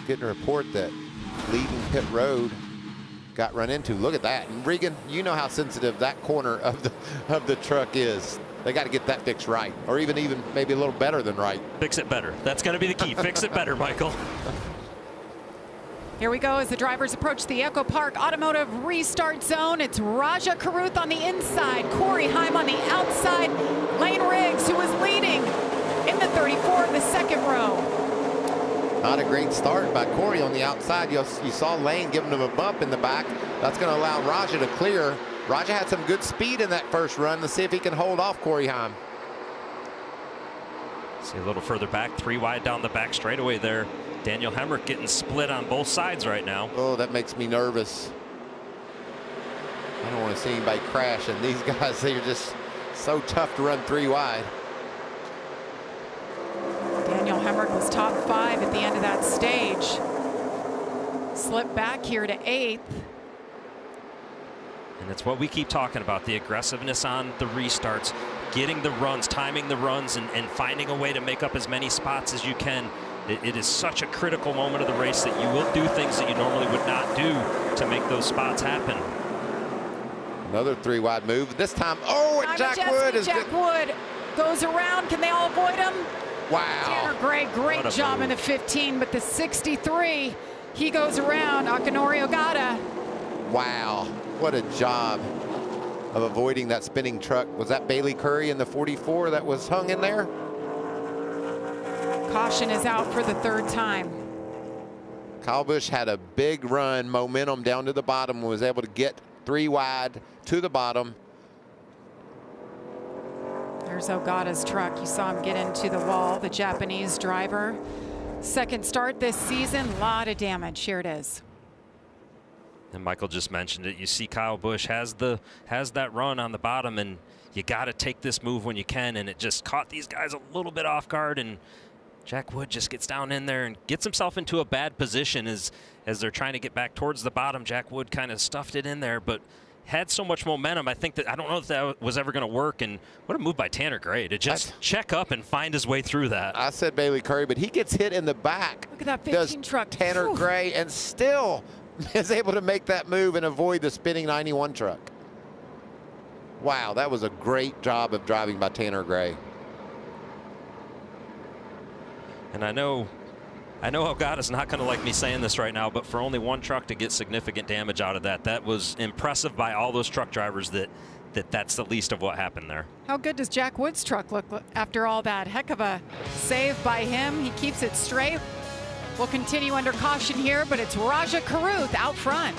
Getting a report that leaving pit road got run into. Look at that. And Regan, you know how sensitive that corner of the truck is. They got to get that fixed right, or even maybe a little better than right. Fix it better. That's going to be the key. Fix it better, Michael. Here we go as the drivers approach the Echo Park Automotive Restart Zone. It's Raja Karuth on the inside, Corey Heim on the outside, Lane Riggs, who was leading in the 34 of the second row. Not a great start by Corey on the outside. You saw Lane giving him a bump in the back. That's going to allow Raja to clear. Raja had some good speed in that first run. Let's see if he can hold off Corey Heim. See a little further back, 3 wide down the back straightaway there. Daniel Hemrick getting split on both sides right now. Oh, that makes me nervous. I don't want to see anybody crash, and these guys, they're just so tough to run 3 wide. Daniel Hemrick was top 5 at the end of that stage. Slipped back here to 8th. And it's what we keep talking about, the aggressiveness on the restarts, getting the runs, timing the runs, and finding a way to make up as many spots as you can. It is such a critical moment of the race that you will do things that you normally would not do to make those spots happen. Another 3 wide move. This time, oh, and Jack Wood is Jack Wood goes around. Can they all avoid him? Wow. Tanner Gray, great job in the 15, but the 63, he goes around. Akinori Ogata. Wow. What a job of avoiding that spinning truck. Was that Bailey Curry in the 44 that was hung in there? Caution is out for the 3rd time. Kyle Busch had a big run, momentum down to the bottom, was able to get 3 wide to the bottom. There's Ogata's truck. You saw him get into the wall, the Japanese driver. 2nd start this season, a lot of damage. Here it is. And Michael just mentioned it. You see Kyle Busch has that run on the bottom, and you got to take this move when you can, and it just caught these guys a little bit off guard, and Jack Wood just gets down in there and gets himself into a bad position as they're trying to get back towards the bottom. Jack Wood kind of stuffed it in there, but had so much momentum. I don't know if that was ever going to work, and what a move by Tanner Gray to just check up and find his way through that. I said Bailey Curry, but he gets hit in the back. Look at that 15 truck. Tanner Gray, and still is able to make that move and avoid the spinning 91 truck. Wow, that was a great job of driving by Tanner Gray. And I know Ogata's not going to like me saying this right now, but for only 1 truck to get significant damage out of that was impressive by all those truck drivers that's the least of what happened there. How good does Jack Wood's truck look after all that? Heck of a save by him. He keeps it straight. We'll continue under caution here, but it's Raja Karuth out front.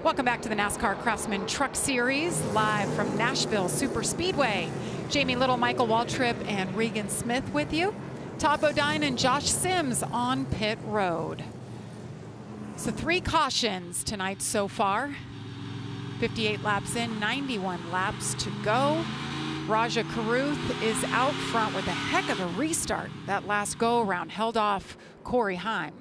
Welcome back to the NASCAR Craftsman Truck Series, live from Nashville Super Speedway. Jamie Little, Michael Waltrip, and Regan Smith with you. Todd Bodine and Josh Sims on pit road. So 3 cautions tonight so far. 58 laps in, 91 laps to go. Raja Caruth is out front with a heck of a restart. That last go-around held off Corey Heim.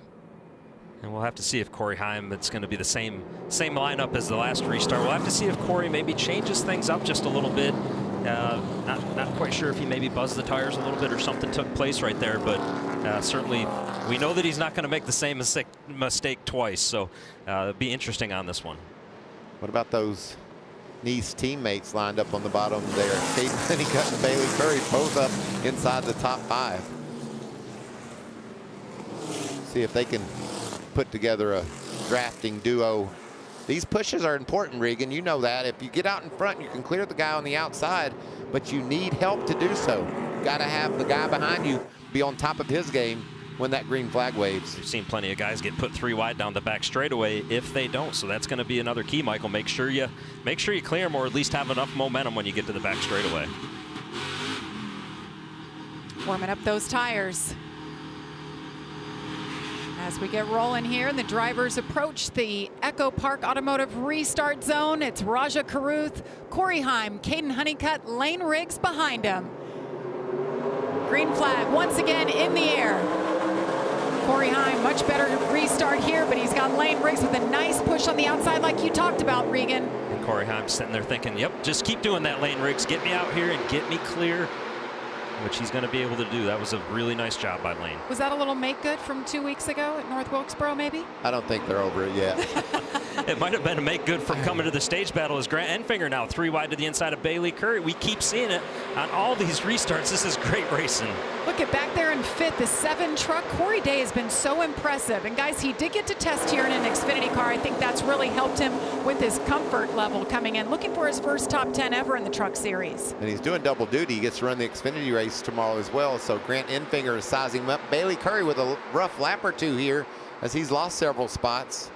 And we'll have to see if Corey Heim, it's going to be the same lineup as the last restart. We'll have to see if Corey maybe changes things up just a little bit. Not quite sure if he maybe buzzed the tires a little bit or something took place right there, but certainly we know that he's not going to make the same mistake twice. So it'll be interesting on this one. What about those Nice teammates lined up on the bottom there? Caden Honeycutt and Bailey Curry both up inside the top 5. See if they can put together a drafting duo. These pushes are important, Regan. You know that. If you get out in front, you can clear the guy on the outside, but you need help to do so. Got to have the guy behind you be on top of his game when that green flag waves. We've seen plenty of guys get put 3 wide down the back straightaway if they don't. So that's going to be another key, Michael. Make sure you clear them, or at least have enough momentum when you get to the back straightaway. Warming up those tires. As we get rolling here, the drivers approach the Echo Park Automotive restart zone. It's Raja Caruth, Corey Heim, Caden Honeycutt, Lane Riggs behind him. Green flag once again in the air. Corey Heim, much better restart here, but he's got Lane Riggs with a nice push on the outside like you talked about, Regan. And Corey Heim sitting there thinking, yep, just keep doing that, Lane Riggs. Get me out here and get me clear, which he's going to be able to do. That was a really nice job by Lane. Was that a little make good from 2 weeks ago at North Wilkesboro, maybe? I don't think they're over it yet. It might have been a make good from coming to the stage battle as Grant Enfinger now 3 wide to the inside of Bailey Curry. We keep seeing it on all these restarts. This is great racing. Look at back there in 5th, the 7 truck. Corey Day has been so impressive. And guys, he did get to test here in an Xfinity car. I think that's really helped him with his comfort level coming in. Looking for his first top 10 ever in the truck series. And he's doing double duty. He gets to run the Xfinity race tomorrow as well. So Grant Enfinger is sizing him up. Bailey Curry with a rough lap or 2 here as he's lost several spots.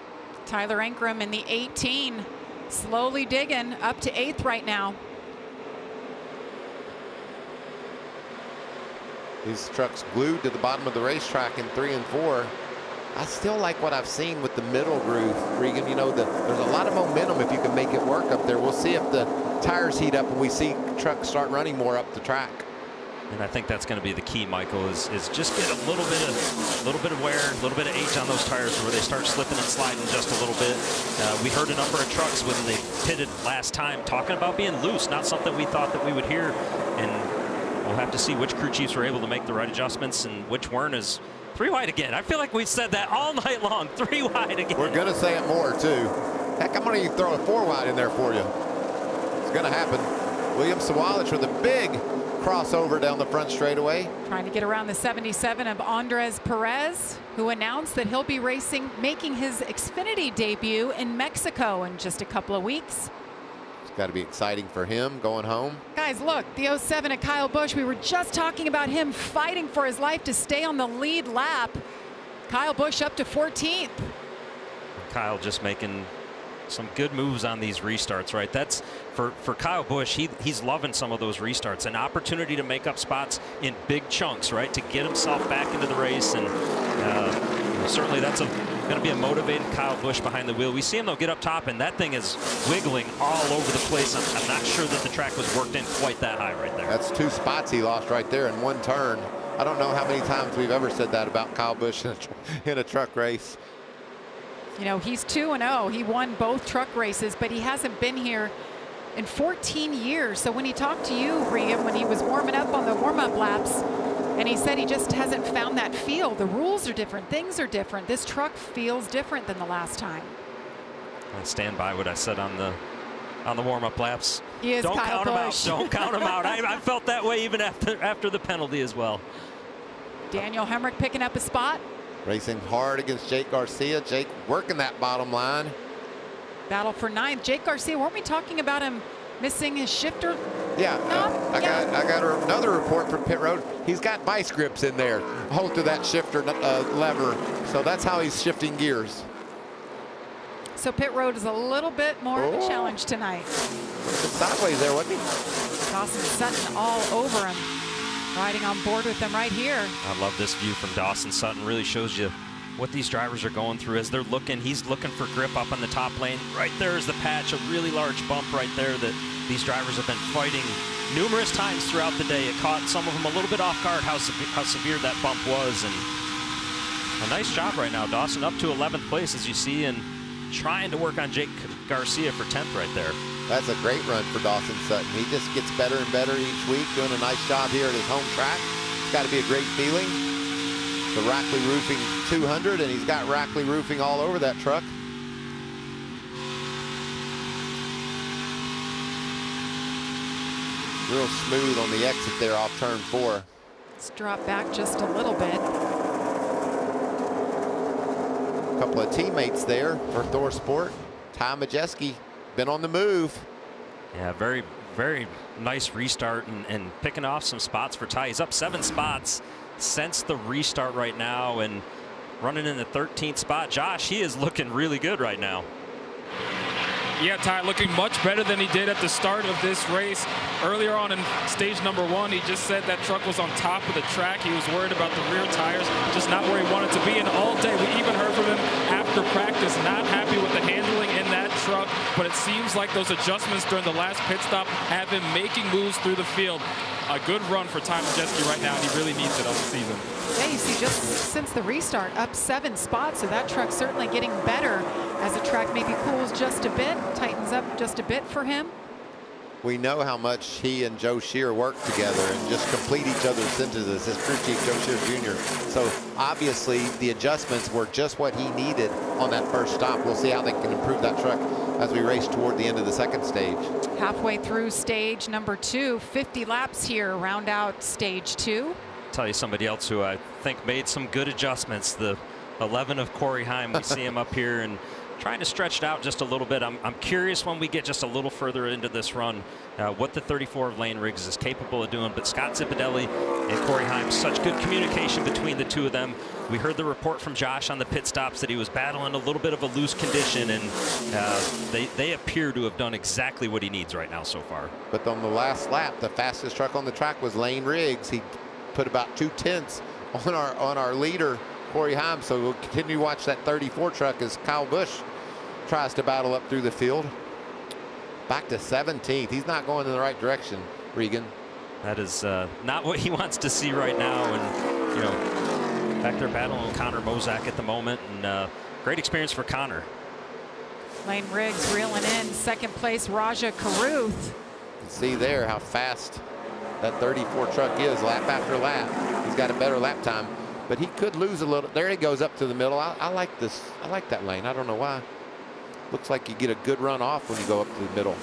Tyler Ankrum in the 18, slowly digging up to 8th right now. These trucks glued to the bottom of the racetrack in 3 and 4. I still like what I've seen with the middle groove, Regan. You know, there's a lot of momentum if you can make it work up there. We'll see if the tires heat up and we see trucks start running more up the track. And I think that's going to be the key, Michael, is just get a little bit of wear, a little bit of age on those tires where they start slipping and sliding just a little bit. We heard a number of trucks when they pitted last time talking about being loose, not something we thought that we would hear. And we'll have to see which crew chiefs were able to make the right adjustments and which weren't. Is 3 wide again. I feel like we've said that all night long. 3 wide again. We're going to say it more, too. Heck, I'm going to throw a 4 wide in there for you. It's going to happen. William Sawalich with a big crossover down the front straightaway. Trying to get around the 77 of Andres Perez, who announced that he'll be making his Xfinity debut in Mexico in just a couple of weeks. It's got to be exciting for him going home. Guys, look, the 07 of Kyle Busch. We were just talking about him fighting for his life to stay on the lead lap. Kyle Busch up to 14th. Kyle just making some good moves on these restarts, right? That's for Kyle Busch. He's loving some of those restarts, an opportunity to make up spots in big chunks, right? To get himself back into the race, and certainly that's going to be a motivated Kyle Busch behind the wheel. We see him though get up top, and that thing is wiggling all over the place. I'm not sure that the track was worked in quite that high right there. That's 2 spots he lost right there in 1 turn. I don't know how many times we've ever said that about Kyle Busch in a truck race. You know, he's 2-0. He won both truck races, but he hasn't been here in 14 years. So when he talked to you, Regan, when he was warming up on the warm-up laps, and he said he just hasn't found that feel. The rules are different. Things are different. This truck feels different than the last time. I stand by what I said on the warm-up laps. He is Don't Kyle count Busch. him out. Don't count him out. I felt that way even after the penalty as well. Daniel Hemrick picking up a spot. Racing hard against Jake Garcia. Jake working that bottom line. Battle for 9th. Jake Garcia, weren't we talking about him missing his shifter? Yeah, I got another report from pit road. He's got vice grips in there, hold to that shifter lever. So that's how he's shifting gears. So pit road is a little bit more of a challenge tonight. Sideways there, wasn't he? Dawson Sutton all over him, riding on board with them right here. I love this view from Dawson Sutton. Really shows you what these drivers are going through as they're looking. He's looking for grip up on the top lane. Right there is the patch, a really large bump right there that these drivers have been fighting numerous times throughout the day. It caught some of them a little bit off guard how severe that bump was. And a nice job right now. Dawson up to 11th place, as you see, and trying to work on Jake Garcia for 10th right there. That's a great run for Dawson Sutton. He just gets better and better each week, doing a nice job here at his home track. It's got to be a great feeling. The Rackley Roofing 200, and he's got Rackley Roofing all over that truck. Real smooth on the exit there off turn 4. Let's drop back just a little bit. A couple of teammates there for Thor Sport. Ty Majeski been on the move. Yeah, very, very nice restart and picking off some spots for Ty. He's up 7 spots since the restart right now and running in the 13th spot. Josh, he is looking really good right now. Yeah, Ty looking much better than he did at the start of this race. Earlier on in stage number 1, he just said that truck was on top of the track. He was worried about the rear tires, just not where he wanted to be. And all day, we even heard from him after practice, not happy with the handling in that truck. But it seems like those adjustments during the last pit stop have him making moves through the field. A good run for Ty Majeski right now, and he really needs it on the season. Yeah, you see, just since the restart, up 7 spots, so that truck's certainly getting better as the track maybe cools just a bit, tightens up just a bit for him. We know how much he and Joe Shear work together and just complete each other's sentences, his crew chief, Joe Shear Jr. So obviously the adjustments were just what he needed on that first stop. We'll see how they can improve that truck as we race toward the end of the second stage. Halfway through stage number 2, 50 laps here, round out stage 2. Tell you somebody else who I think made some good adjustments, the 11 of Corey Heim. We see him up here and trying to stretch it out just a little bit. I'm curious when we get just a little further into this run what the 34 of Lane Riggs is capable of doing. But Scott Zipadelli and Corey Heim, such good communication between the two of them. We heard the report from Josh on the pit stops that he was battling a little bit of a loose condition, and they appear to have done exactly what he needs right now so far. But on the last lap, the fastest truck on the track was Lane Riggs. He put about 2/10 on our leader, Corey Heim. So we'll continue to watch that 34 truck as Kyle Busch tries to battle up through the field. Back to 17th. He's not going in the right direction, Regan. That is not what he wants to see right now. And, you know, back there battling with Connor Mozak at the moment. And great experience for Connor. Lane Riggs reeling in. Second place, Raja Karuth. You can see there how fast that 34 truck is lap after lap. He's got a better lap time, but he could lose a little. There he goes up to the middle. I like this. I like that lane. I don't know why. Looks like you get a good run off when you go up to the middle.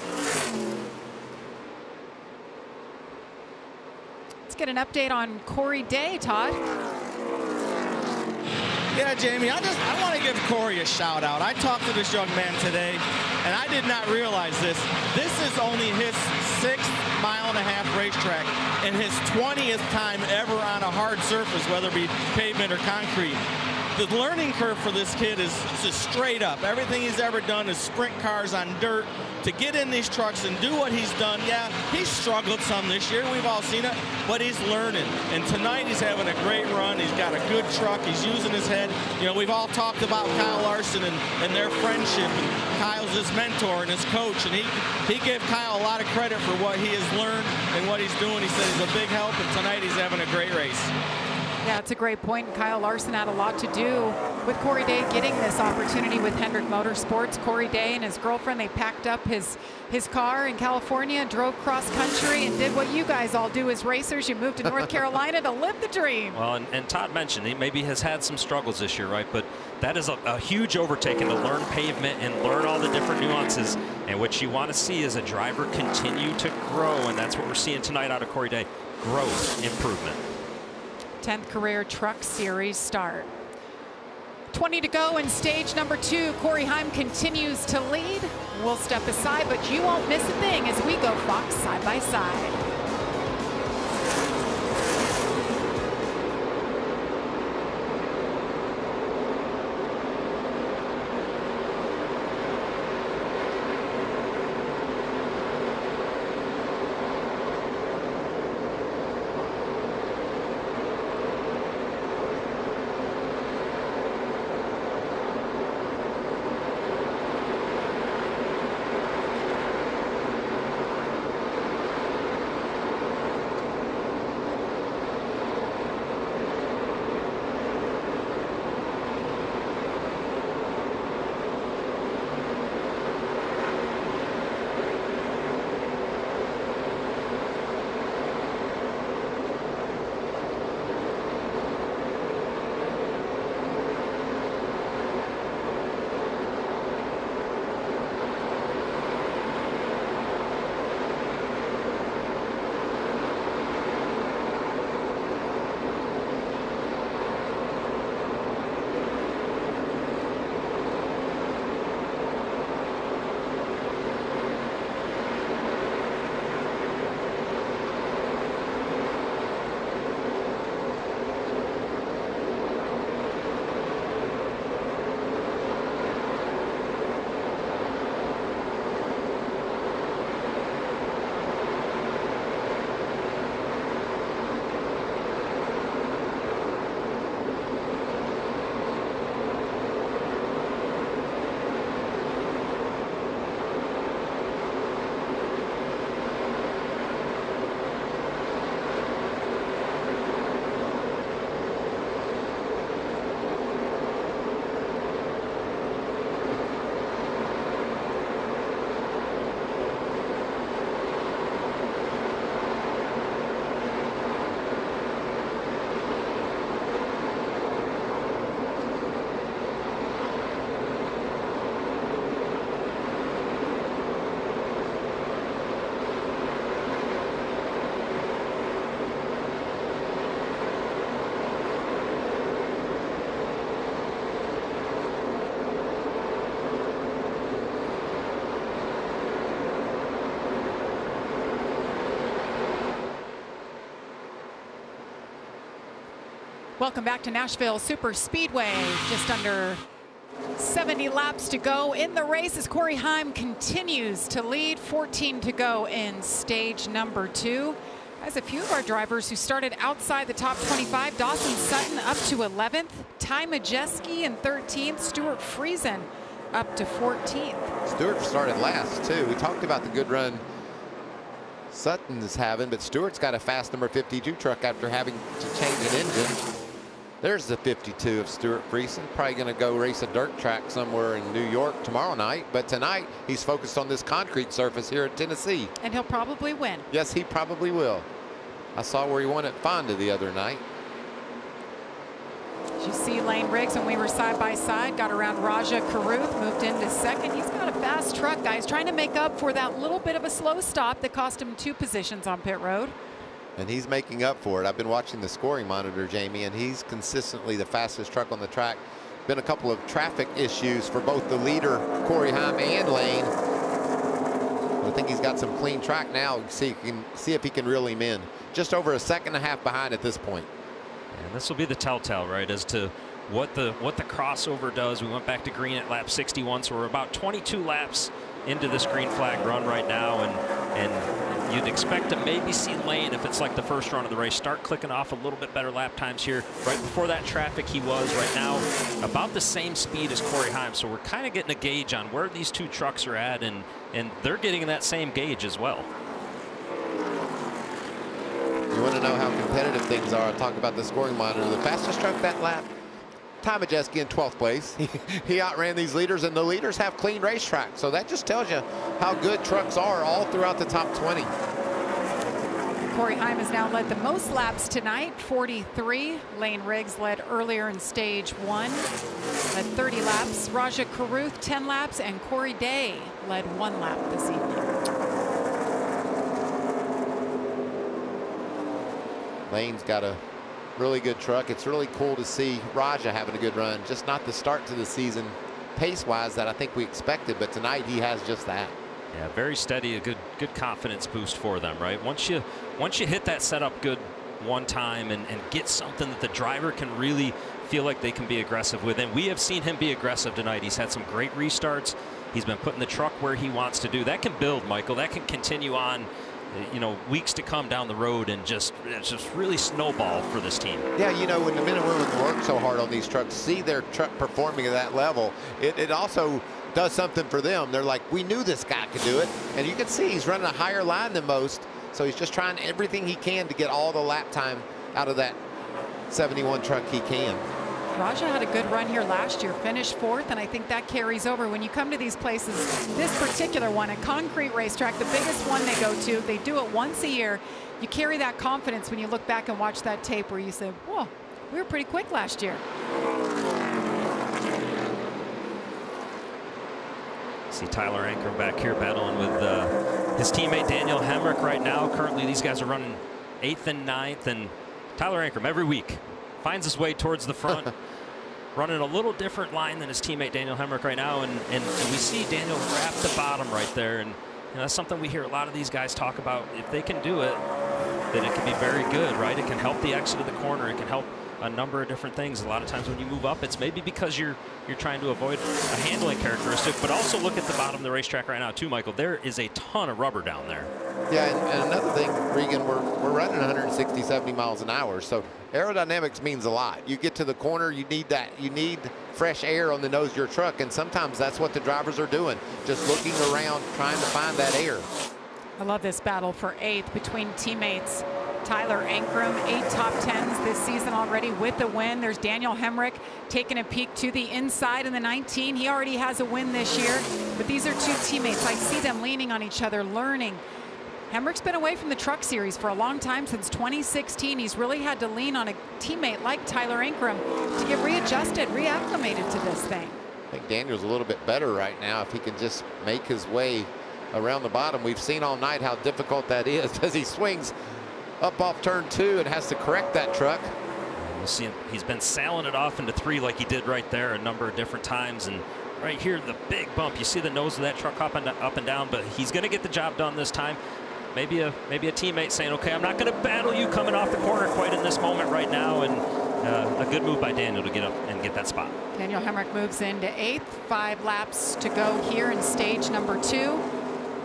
Let's get an update on Corey Day, Todd. Yeah, Jamie, I want to give Corey a shout out. I talked to this young man today, and I did not realize this. This is only his 6th mile-and-a-half racetrack and his 20th time ever on a hard surface, whether it be pavement or concrete. The learning curve for this kid is just straight up. Everything he's ever done is sprint cars on dirt. To get in these trucks and do what he's done, yeah, he's struggled some this year. We've all seen it, but he's learning. And tonight he's having a great run. He's got a good truck. He's using his head. You know, we've all talked about Kyle Larson and their friendship. And Kyle's his mentor and his coach. And he gave Kyle a lot of credit for what he has learned and what he's doing. He said he's a big help, and tonight he's having a great race. Yeah, it's a great point. Kyle Larson had a lot to do with Corey Day getting this opportunity with Hendrick Motorsports. Corey Day and his girlfriend, they packed up his car in California, drove cross country, and did what you guys all do as racers. You moved to North Carolina to live the dream. Well, and Todd mentioned he maybe has had some struggles this year, right? But that is a huge overtaking to learn pavement and learn all the different nuances. And what you want to see is a driver continue to grow, and that's what we're seeing tonight out of Corey Day. Growth, improvement. 10th career Truck Series start. 20 to go in stage number 2. Corey Heim continues to lead. We'll step aside, but you won't miss a thing as we go Fox side by side. Welcome back to Nashville Super Speedway. Just under 70 laps to go in the race as Corey Heim continues to lead. 14 to go in stage number 2. As a few of our drivers who started outside the top 25, Dawson Sutton up to 11th, Ty Majeski in 13th, Stuart Friesen up to 14th. Stewart started last too. We talked about the good run Sutton is having, but Stewart's got a fast number 52 truck after having to change an engine. There's the 52 of Stuart Friesen. Probably going to go race a dirt track somewhere in New York tomorrow night, but tonight he's focused on this concrete surface here at Tennessee. And he'll probably win. Yes, he probably will. I saw where he won at Fonda the other night. As you see, Lane Riggs, when we were side by side, got around Raja Karuth, moved into second. He's got a fast truck, guys, trying to make up for that little bit of a slow stop that cost him 2 positions on pit road. And he's making up for it. I've been watching the scoring monitor, Jamie, and he's consistently the fastest truck on the track. Been a couple of traffic issues for both the leader, Corey Heim, and Lane. I think he's got some clean track now. See if he can reel him in. Just over a second and a half behind at this point. And this will be the telltale, right, as to what the crossover does. We went back to green at lap 61, so we're about 22 laps into this green flag run right now, and you'd expect to maybe see Lane, if it's like the first run of the race, start clicking off a little bit better lap times here. Right before that traffic, he was right now about the same speed as Corey Heim, so we're kind of getting a gauge on where these two trucks are at, and they're getting that same gauge as well. You want to know how competitive things are? I'll talk about the scoring monitor. The fastest truck that lap, Ty Majeski in 12th place. He outran these leaders, and the leaders have clean racetracks. So that just tells you how good trucks are all throughout the top 20. Corey Heim has now led the most laps tonight, 43. Lane Riggs led earlier in stage 1, led 30 laps. Raja Karuth 10 laps, and Corey Day led 1 lap this evening. Lane's got a really good truck. It's really cool to see Raja having a good run. Just not the start to the season pace-wise that I think we expected, but tonight he has just that. Yeah, very steady, a good confidence boost for them, right? Once you hit that setup good one time and get something that the driver can really feel like they can be aggressive with, and we have seen him be aggressive tonight. He's had some great restarts. He's been putting the truck where he wants to do. That can build, Michael. That can continue on, you know, weeks to come down the road, and just really snowball for this team. Yeah, you know, when the men and women work so hard on these trucks, see their truck performing at that level, it also does something for them. They're like, we knew this guy could do it, and you can see he's running a higher line than most, so he's just trying everything he can to get all the lap time out of that 71 truck he can. Raja had a good run here last year, finished 4th, and I think that carries over when you come to these places. This particular one, a concrete racetrack, the biggest one they go to, they do it once a year. You carry that confidence when you look back and watch that tape where you say, whoa, we were pretty quick last year. See Tyler Ankrum back here battling with his teammate Daniel Hemrick right now. Currently, these guys are running 8th and 9th, and Tyler Ankrum every week finds his way towards the front, running a little different line than his teammate Daniel Hemrick right now, and we see Daniel wrap the bottom right there, and you know, that's something we hear a lot of these guys talk about. If they can do it, then it can be very good, right? It can help the exit of the corner. It can help a number of different things. A lot of times when you move up, it's maybe because you're trying to avoid a handling characteristic, but also look at the bottom of the racetrack right now too, Michael. There is a ton of rubber down there. Yeah, and another thing, Regan, we're running 160, 70 miles an hour, so aerodynamics means a lot. You get to the corner, you need that. You need fresh air on the nose of your truck, and sometimes that's what the drivers are doing, just looking around, trying to find that air. I love this battle for 8th between teammates. Tyler Ankrum, 8 top 10s this season already with the win. There's Daniel Hemrick taking a peek to the inside in the 19. He already has a win this year, but these are 2 teammates. I see them leaning on each other, learning. Hemrick's been away from the truck series for a long time, since 2016. He's really had to lean on a teammate like Tyler Ankrum to get readjusted, reacclimated to this thing. I think Daniel's a little bit better right now if he can just make his way around the bottom. We've seen all night how difficult that is as he swings up off turn 2 and has to correct that truck. We'll see him. He's been sailing it off into 3 like he did right there a number of different times, and right here the big bump. You see the nose of that truck up and down, but he's going to get the job done this time. Maybe a teammate saying, okay, I'm not going to battle you coming off the corner quite in this moment right now, and a good move by Daniel to get up and get that spot. Daniel Hemrick moves into 8th. 5 laps to go here in stage number 2.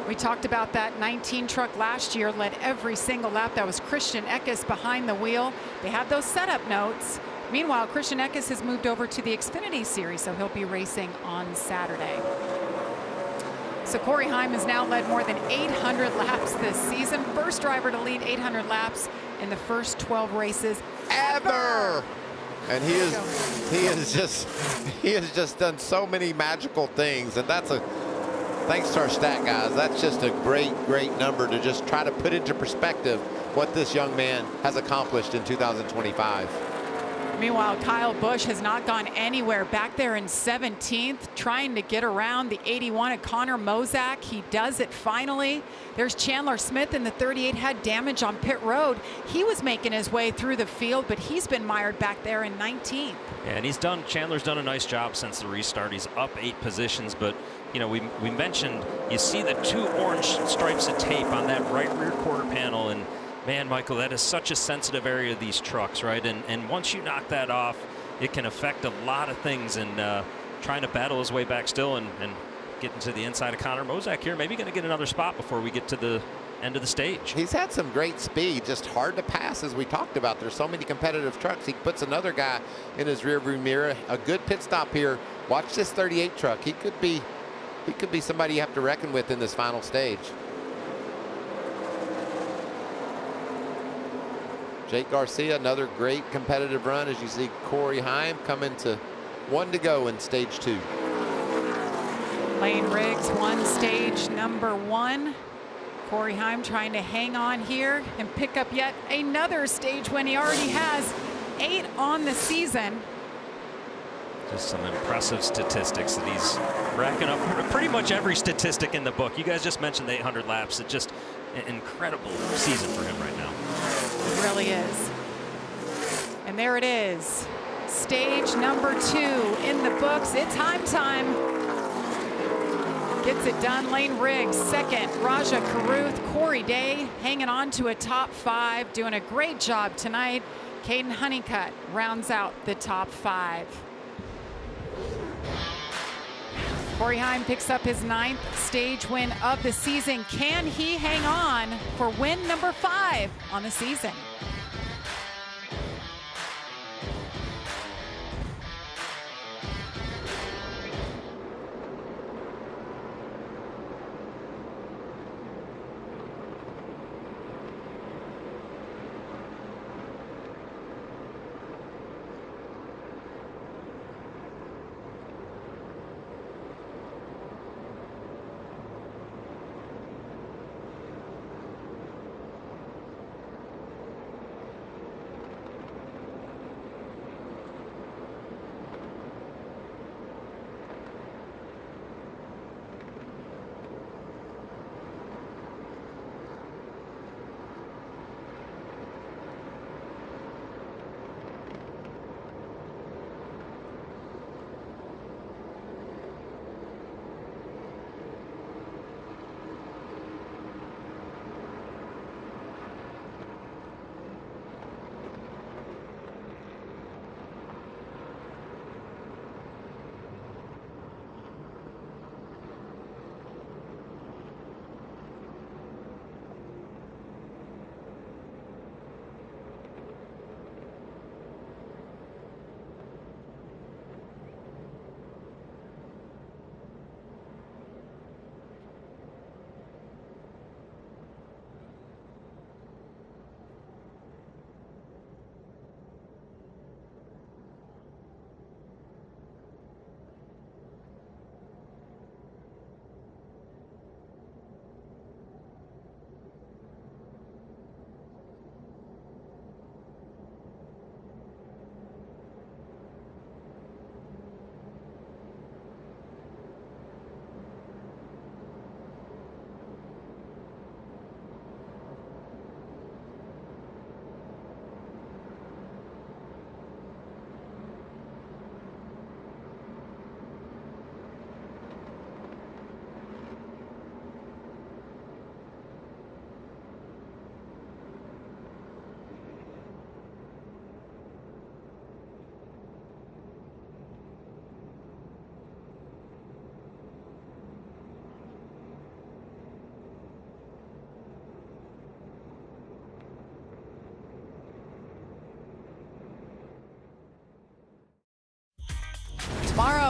We talked about that 19 truck last year, led every single lap. That was Christian Eckes behind the wheel. They had those setup notes. Meanwhile, Christian Eckes has moved over to the Xfinity Series, so he'll be racing on Saturday. So Corey Heim has now led more than 800 laps this season. First driver to lead 800 laps in the first 12 races ever. And he has just done so many magical things, and that's thanks to our stat guys. That's just a great number to just try to put into perspective what this young man has accomplished in 2025. Meanwhile, Kyle Busch has not gone anywhere, back there in 17th, trying to get around the 81 of Connor Mozak. He does it finally. There's Chandler Smith in the 38, had damage on pit road. He was making his way through the field, but he's been mired back there in 19th. Yeah, and Chandler's done a nice job since the restart. He's up 8 positions, but you know, we mentioned, you see the 2 orange stripes of tape on that right rear quarter panel, and man, Michael, that is such a sensitive area of these trucks, right? And once you knock that off, it can affect a lot of things, and trying to battle his way back still and get into the inside of Connor Mozak here. Maybe going to get another spot before we get to the end of the stage. He's had some great speed, just hard to pass, as we talked about. There's so many competitive trucks. He puts another guy in his rearview mirror. A good pit stop here. Watch this 38 truck. He could be somebody you have to reckon with in this final stage. Jake Garcia, another great competitive run, as you see Corey Heim coming to 1 to go in stage 2. Lane Riggs won stage number 1. Corey Heim trying to hang on here and pick up yet another stage win. He already has 8 on the season. Just some impressive statistics that he's racking up. Pretty much every statistic in the book. You guys just mentioned the 800 laps. It's just an incredible season for him right now. It really is. And there it is. Stage number 2 in the books. It's Heim time. Gets it done. Lane Riggs second. Raja Caruth, Corey Day hanging on to a top 5, doing a great job tonight. Caden Honeycutt rounds out the top 5. Corey Heim picks up his 9th stage win of the season. Can he hang on for win number 5 on the season?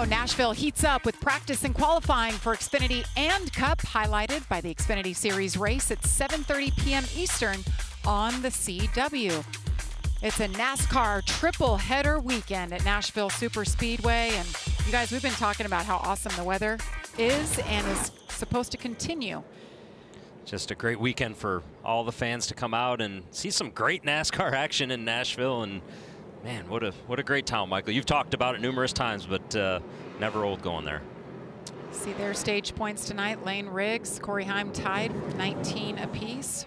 Nashville heats up with practice and qualifying for Xfinity and Cup, highlighted by the Xfinity Series race at 7:30 p.m. Eastern on the CW. It's a NASCAR triple header weekend at Nashville Superspeedway. And you guys, we've been talking about how awesome the weather is and is supposed to continue. Just a great weekend for all the fans to come out and see some great NASCAR action in Nashville. And man, what a great town, Michael. You've talked about it numerous times, but never old going there. See their stage points tonight. Lane Riggs, Corey Heim tied 19 apiece.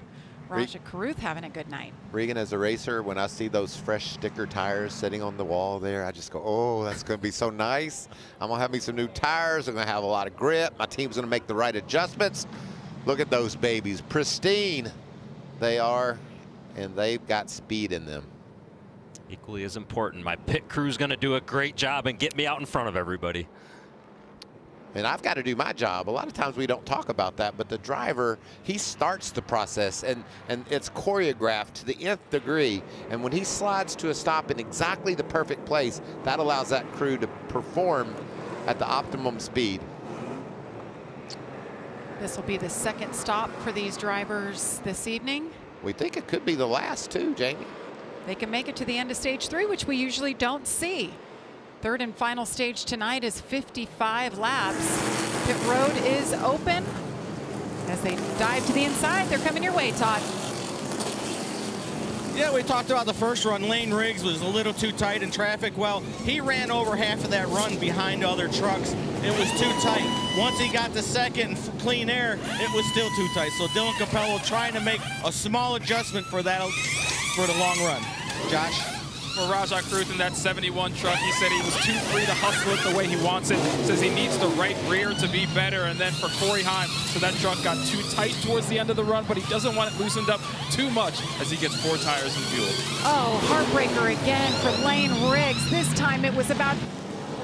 Raja Caruth having a good night. Regan, as a racer, when I see those fresh sticker tires sitting on the wall there, I just go, oh, that's going to be so nice. I'm going to have me some new tires. I'm going to have a lot of grip. My team's going to make the right adjustments. Look at those babies. Pristine they are, and they've got speed in them. Equally as important, my pit crew's going to do a great job and get me out in front of everybody. And I've got to do my job. A lot of times we don't talk about that, but the driver, he starts the process, and it's choreographed to the nth degree. And when he slides to a stop in exactly the perfect place, that allows that crew to perform at the optimum speed. This will be the second stop for these drivers this evening. We think it could be the last too, Jamie. They can make it to the end of stage 3, which we usually don't see. Third and final stage tonight is 55 laps. Pit road is open. As they dive to the inside, they're coming your way, Todd. Yeah, we talked about the first run. Lane Riggs was a little too tight in traffic. Well, he ran over half of that run behind other trucks. It was too tight. Once he got to second and clean air, it was still too tight. So Dylan Capello trying to make a small adjustment for that for the long run. Josh? For Raja Caruth in that 71 truck, he said he was too free to hustle it the way he wants it. Says he needs the right rear to be better. And then for Corey Heim, so that truck got too tight towards the end of the run, but he doesn't want it loosened up too much as he gets 4 tires and fuel. Oh, heartbreaker again for Lane Riggs. This time it was about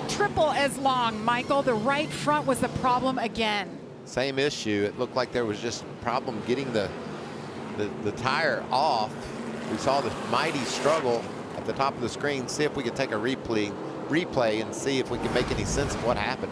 triple as long, Michael. The right front was the problem again. Same issue. It looked like there was just a problem getting the tire off. We saw the mighty struggle at the top of the screen. See if we can take a replay and see if we can make any sense of what happened.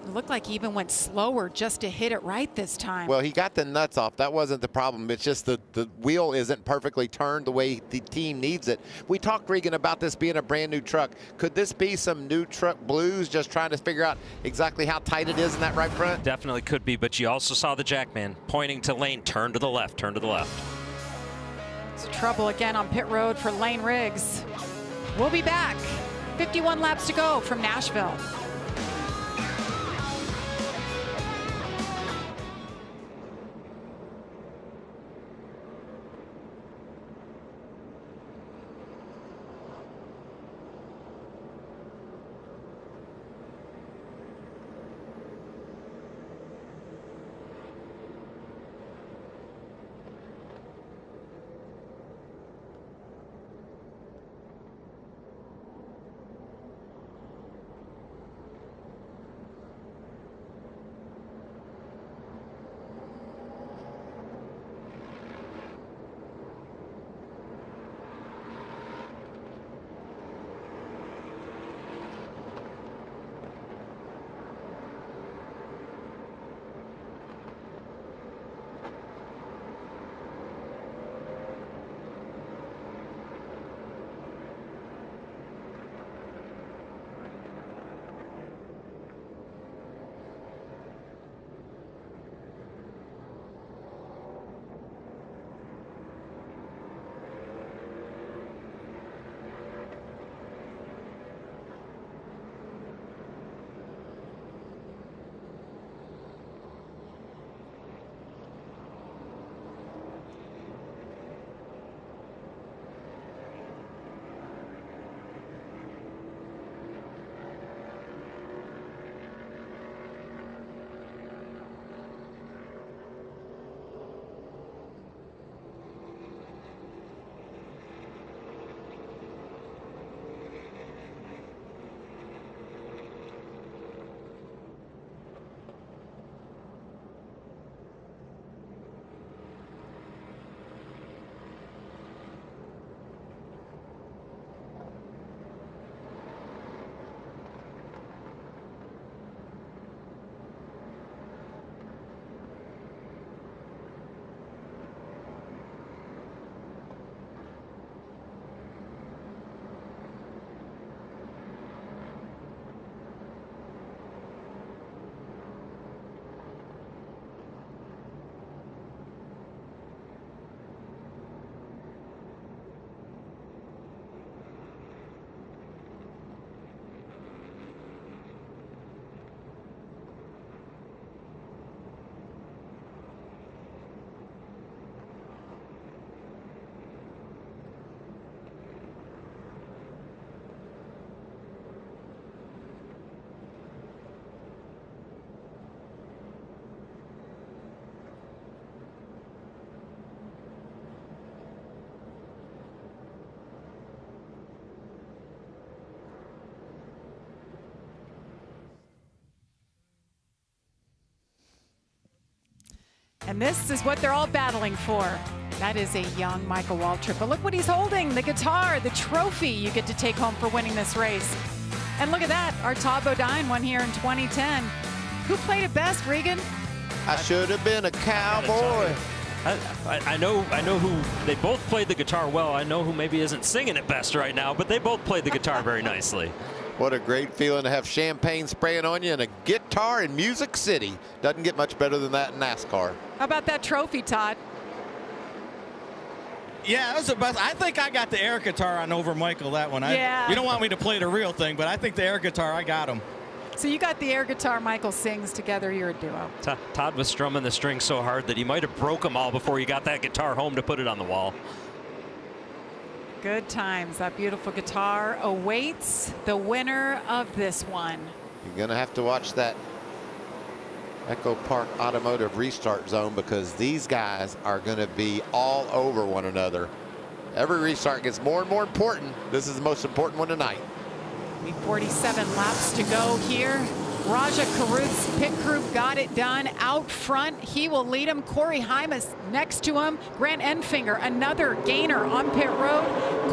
It looked like he even went slower just to hit it right this time. Well, he got the nuts off. That wasn't the problem. It's just the wheel isn't perfectly turned the way the team needs it. We talked, Regan, about this being a brand new truck. Could this be some new truck blues, just trying to figure out exactly how tight it is in that right front? Definitely could be, but you also saw the Jackman pointing to Lane, turn to the left, turn to the left. It's trouble again on pit road for Lane Riggs. We'll be back. 51 laps to go from Nashville. And this is what they're all battling for. That is a young Michael Waltrip. But look what he's holding, the guitar, the trophy you get to take home for winning this race. And look at that, our Todd Bodine won here in 2010. Who played it best, Regan? I should have been a cowboy. I know who, they both played the guitar well. I know who maybe isn't singing it best right now, but they both played the guitar very nicely. What a great feeling to have champagne spraying on you and a guitar in Music City. Doesn't get much better than that in NASCAR. How about that trophy, Todd? Yeah, that was the best. I think I got the air guitar on over Michael, that one. Yeah. You don't want me to play the real thing, but I think the air guitar, I got him. So you got the air guitar, Michael sings, together you're a duo. Todd was strumming the strings so hard that he might have broke them all before he got that guitar home to put it on the wall. Good times. That beautiful guitar awaits the winner of this one. You're going to have to watch that Echo Park Automotive restart zone because these guys are going to be all over one another. Every restart gets more and more important. This is the most important one tonight. 47 laps to go here. Raja Caruth's pit crew got it done out front. He will lead him. Corey Heim is next to him. Grant Enfinger, another gainer on pit road.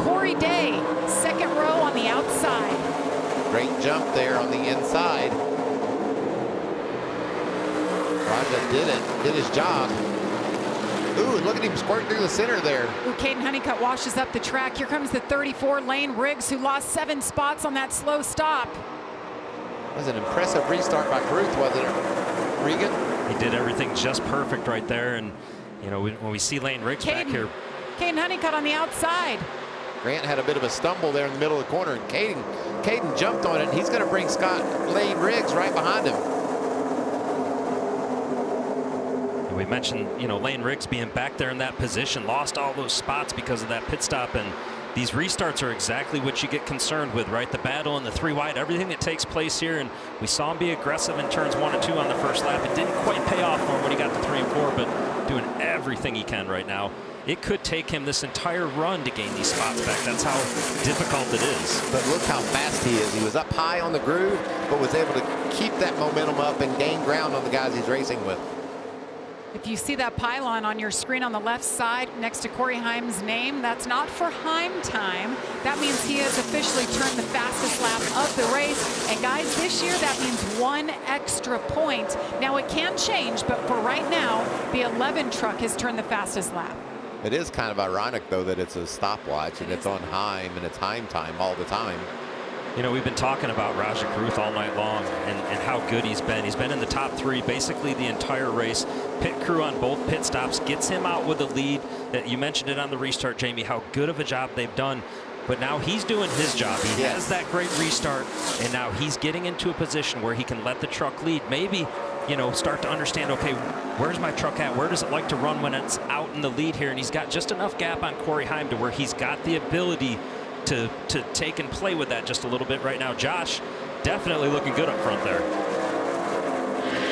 Corey Day, second row on the outside. Great jump there on the inside. Raja did his job. Ooh, look at him squirting through the center there. Ooh, Caden Honeycutt washes up the track. Here comes the 34 Lane Riggs, who lost 7 spots on that slow stop. That was an impressive restart by Caruth, wasn't it, Regan? He did everything just perfect right there. And, you know, when we see Lane Riggs back here. Caden Honeycutt on the outside. Grant had a bit of a stumble there in the middle of the corner, and Caden jumped on it. And he's going to bring Lane Riggs right behind him. We mentioned, you know, Lane Riggs being back there in that position, lost all those spots because of that pit stop, and these restarts are exactly what you get concerned with, right? The battle and the 3 wide, everything that takes place here, and we saw him be aggressive in turns 1 and 2 on the first lap. It didn't quite pay off for him when he got to 3 and 4, but doing everything he can right now. It could take him this entire run to gain these spots back. That's how difficult it is. But look how fast he is. He was up high on the groove, but was able to keep that momentum up and gain ground on the guys he's racing with. If you see that pylon on your screen on the left side next to Corey Heim's name, that's not for Heim time. That means he has officially turned the fastest lap of the race. And guys, this year that means 1 extra point. Now it can change, but for right now, the 11 truck has turned the fastest lap. It is kind of ironic, though, that it's a stopwatch and it's on Heim and it's Heim time all the time. You know, we've been talking about Raja Caruth all night long and how good he's been. He's been in the top 3 basically the entire race. Pit crew on both pit stops gets him out with the lead. You mentioned it on the restart, Jamie, how good of a job they've done. But now he's doing his job. He has that great restart, and now he's getting into a position where he can let the truck lead. Maybe, you know, start to understand, okay, where's my truck at? Where does it like to run when it's out in the lead here? And he's got just enough gap on Corey Heim to where he's got the ability to take and play with that just a little bit right now. Josh definitely looking good up front there.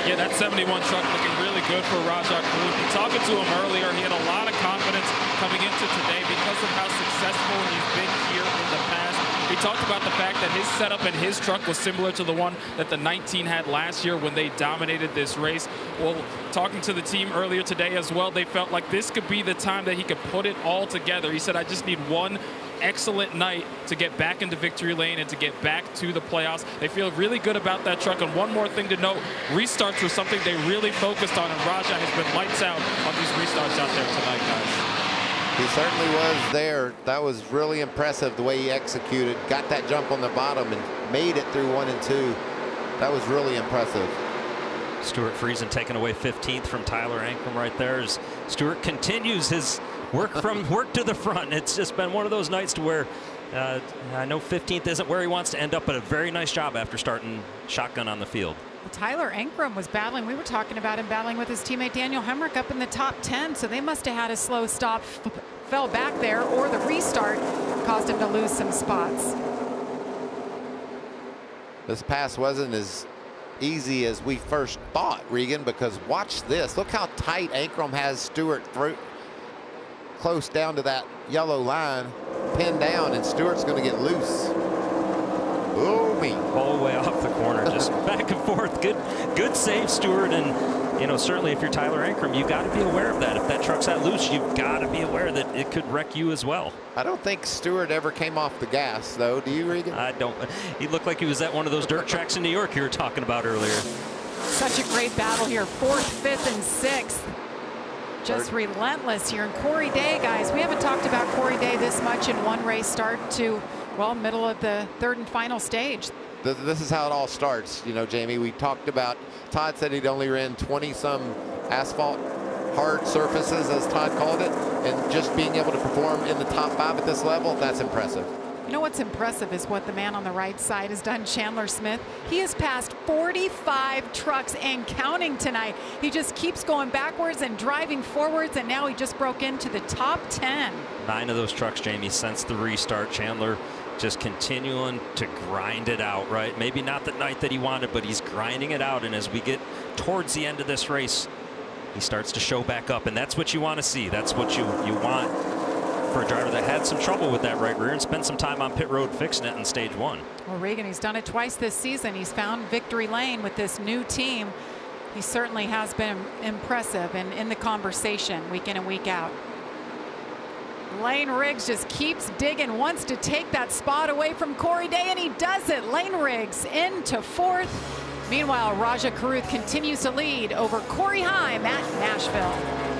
Yeah, that 71 truck looking really good for Raja Caruth. Talking to him earlier, he had a lot of confidence coming into today because of how successful he's been here in the past. He talked about the fact that his setup and his truck was similar to the one that the 19 had last year when they dominated this race. Well, talking to the team earlier today as well, they felt like this could be the time that he could put it all together. He said, I just need one excellent night to get back into victory lane and to get back to the playoffs. They feel really good about that truck. And one more thing to note, restarts were something they really focused on, and Raja has been lights out on these restarts out there tonight, guys. He certainly was there. That was really impressive the way he executed. Got that jump on the bottom and made it through 1 and 2. That was really impressive. Stuart Friesen taking away 15th from Tyler Ankrum right there as Stuart continues his work to the front. It's just been one of those nights to where I know 15th isn't where he wants to end up, but a very nice job after starting shotgun on the field. Well, Tyler Ankrum was battling. We were talking about him battling with his teammate Daniel Hemrick up in the top 10, so they must have had a slow stop, fell back there, or the restart caused him to lose some spots. This pass wasn't as easy as we first thought, Regan, because watch this. Look how tight Ankrum has Stewart through close down to that yellow line, pinned down, and Stewart's going to get loose. Oh, me. All the way off the corner, just back and forth. Good save, Stewart. And, you know, certainly if you're Tyler Ankrum, you got to be aware of that. If that truck's that loose, you've got to be aware that it could wreck you as well. I don't think Stewart ever came off the gas, though. Do you, Regan? I don't. He looked like he was at one of those dirt tracks in New York you were talking about earlier. Such a great battle here. 4th, 5th, and 6th. Just relentless here. And Corey Day, guys, we haven't talked about Corey Day this much in one race start to, well, middle of the 3rd and final stage. This is how it all starts. You know, Jamie, we talked about, Todd said he'd only ran 20-some asphalt hard surfaces, as Todd called it, and just being able to perform in the top 5 at this level, that's impressive. You know what's impressive is what the man on the right side has done, Chandler Smith. He has passed 45 trucks and counting tonight. He just keeps going backwards and driving forwards, and now he just broke into the top 10. 9 of those trucks, Jamie, since the restart. Chandler just continuing to grind it out, right? Maybe not the night that he wanted, but he's grinding it out. And as we get towards the end of this race, he starts to show back up, and that's what you want to see. That's what you want for a driver that had some trouble with that right rear and spent some time on pit road fixing it in stage 1. Well, Regan, he's done it twice this season. He's found victory lane with this new team. He certainly has been impressive and in the conversation week in and week out. Lane Riggs just keeps digging, wants to take that spot away from Corey Day, and he does it. Lane Riggs into 4th. Meanwhile, Raja Karuth continues to lead over Corey Heim at Nashville.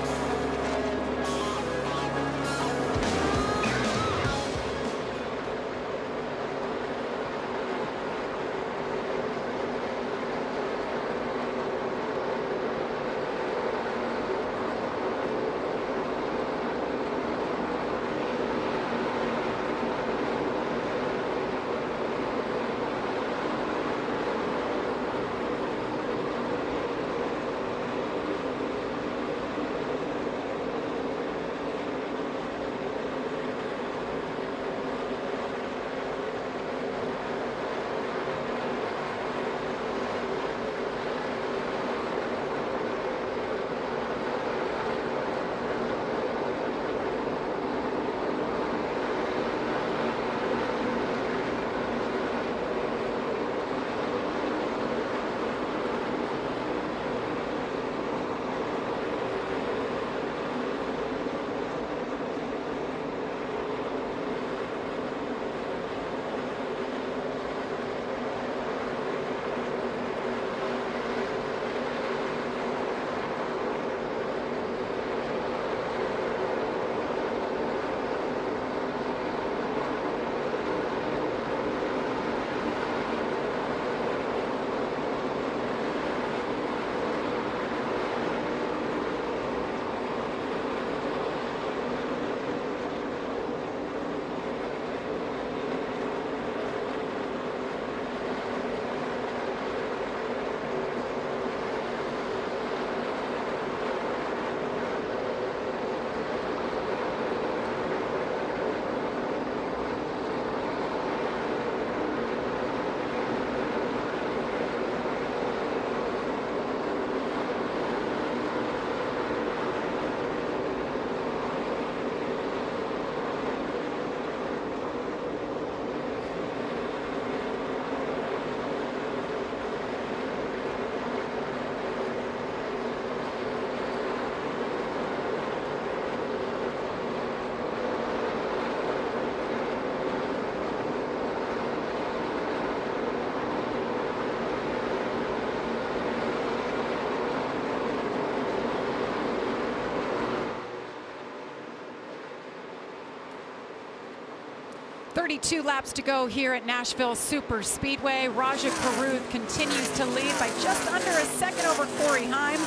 .32 laps to go here at Nashville Super Speedway. Raja Karuth continues to lead by just under a second over Corey Heim.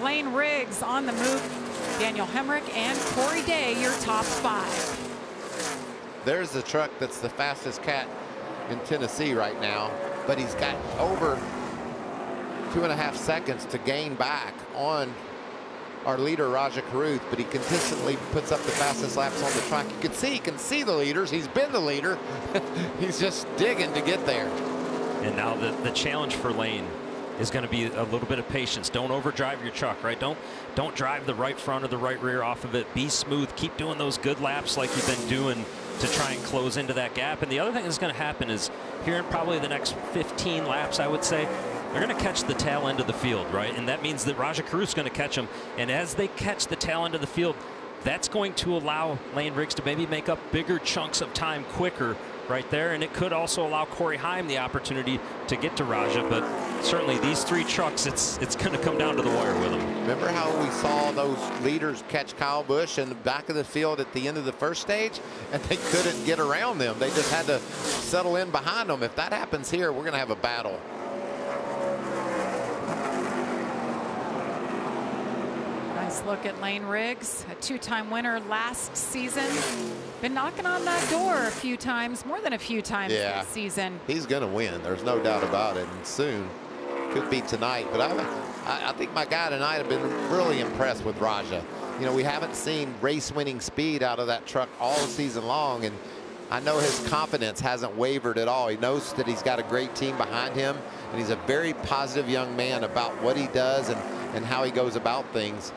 Lane Riggs on the move. Daniel Hemrick and Corey Day, your top 5. There's the truck that's the fastest cat in Tennessee right now, but he's got over 2.5 seconds to gain back on our leader, Raja Karuth, but he consistently puts up the fastest laps on the track. You can see the leaders. He's been the leader. He's just digging to get there. And now the challenge for Lane is going to be a little bit of patience. Don't overdrive your truck, right? Don't drive the right front or the right rear off of it. Be smooth. Keep doing those good laps like you've been doing to try and close into that gap. And the other thing that's going to happen is here in probably the next 15 laps, I would say, they're going to catch the tail end of the field, right? And that means that Rajah Caruth's going to catch them. And as they catch the tail end of the field, that's going to allow Lane Riggs to maybe make up bigger chunks of time quicker right there. And it could also allow Corey Heim the opportunity to get to Rajah. But certainly these 3 trucks, it's going to come down to the wire with them. Remember how we saw those leaders catch Kyle Busch in the back of the field at the end of the first stage, and they couldn't get around them. They just had to settle in behind them. If that happens here, we're going to have a battle. Nice look at Lane Riggs, a 2-time winner last season. Been knocking on that door a few times, more than a few times this season. He's going to win. There's no doubt about it. And soon, could be tonight. But I think my guy tonight have been really impressed with Rajah. You know, we haven't seen race-winning speed out of that truck all season long. And I know his confidence hasn't wavered at all. He knows that he's got a great team behind him. And he's a very positive young man about what he does and how he goes about things.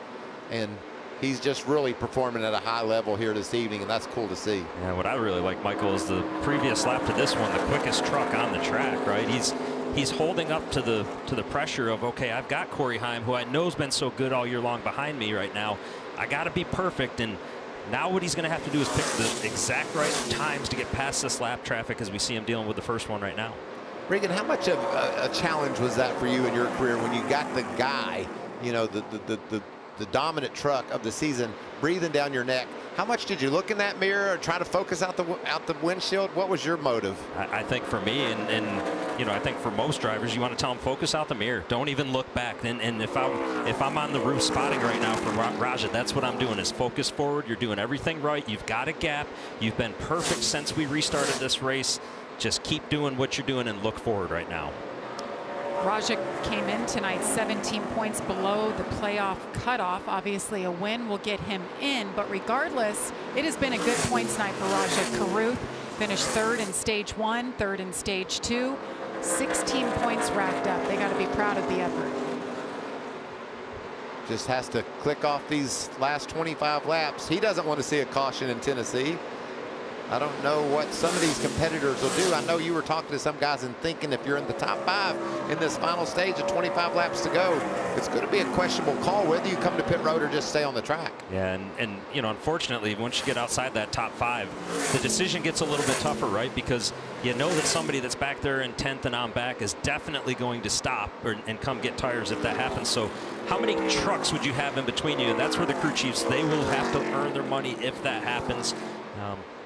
And he's just really performing at a high level here this evening, and that's cool to see. Yeah, what I really like, Michael, is the previous lap to this one, the quickest truck on the track, right? He's holding up to the pressure of, okay, I've got Corey Heim, who I know has been so good all year long behind me right now. I got to be perfect, and now what he's going to have to do is pick the exact right times to get past this lap traffic as we see him dealing with the first one right now. Regan, how much of a challenge was that for you in your career when you got the guy, you know, the dominant truck of the season breathing down your neck? How much did you look in that mirror or try to focus out the windshield? What was your motive? I think for me, and you know, I think for most drivers, you want to tell them focus out the mirror. Don't even look back. And if I'm on the roof spotting right now for Rajah, that's what I'm doing is focus forward. You're doing everything right. You've got a gap. You've been perfect since we restarted this race. Just keep doing what you're doing and look forward right now. Rajah came in tonight 17 points below the playoff cutoff. Obviously a win will get him in, but regardless, it has been a good points night for Rajah Caruth. Finished 3rd in stage 1, 3rd in stage 2, 16 points racked up. They got to be proud of the effort. Just has to click off these last 25 laps. He doesn't want to see a caution in Tennessee. I don't know what some of these competitors will do. I know you were talking to some guys and thinking if you're in the top 5 in this final stage of 25 laps to go, it's going to be a questionable call whether you come to pit road or just stay on the track. Yeah, and you know, unfortunately, once you get outside that top 5, the decision gets a little bit tougher, right? Because you know that somebody that's back there in 10th and on back is definitely going to stop and come get tires if that happens. So how many trucks would you have in between you? And that's where the crew chiefs, they will have to earn their money if that happens.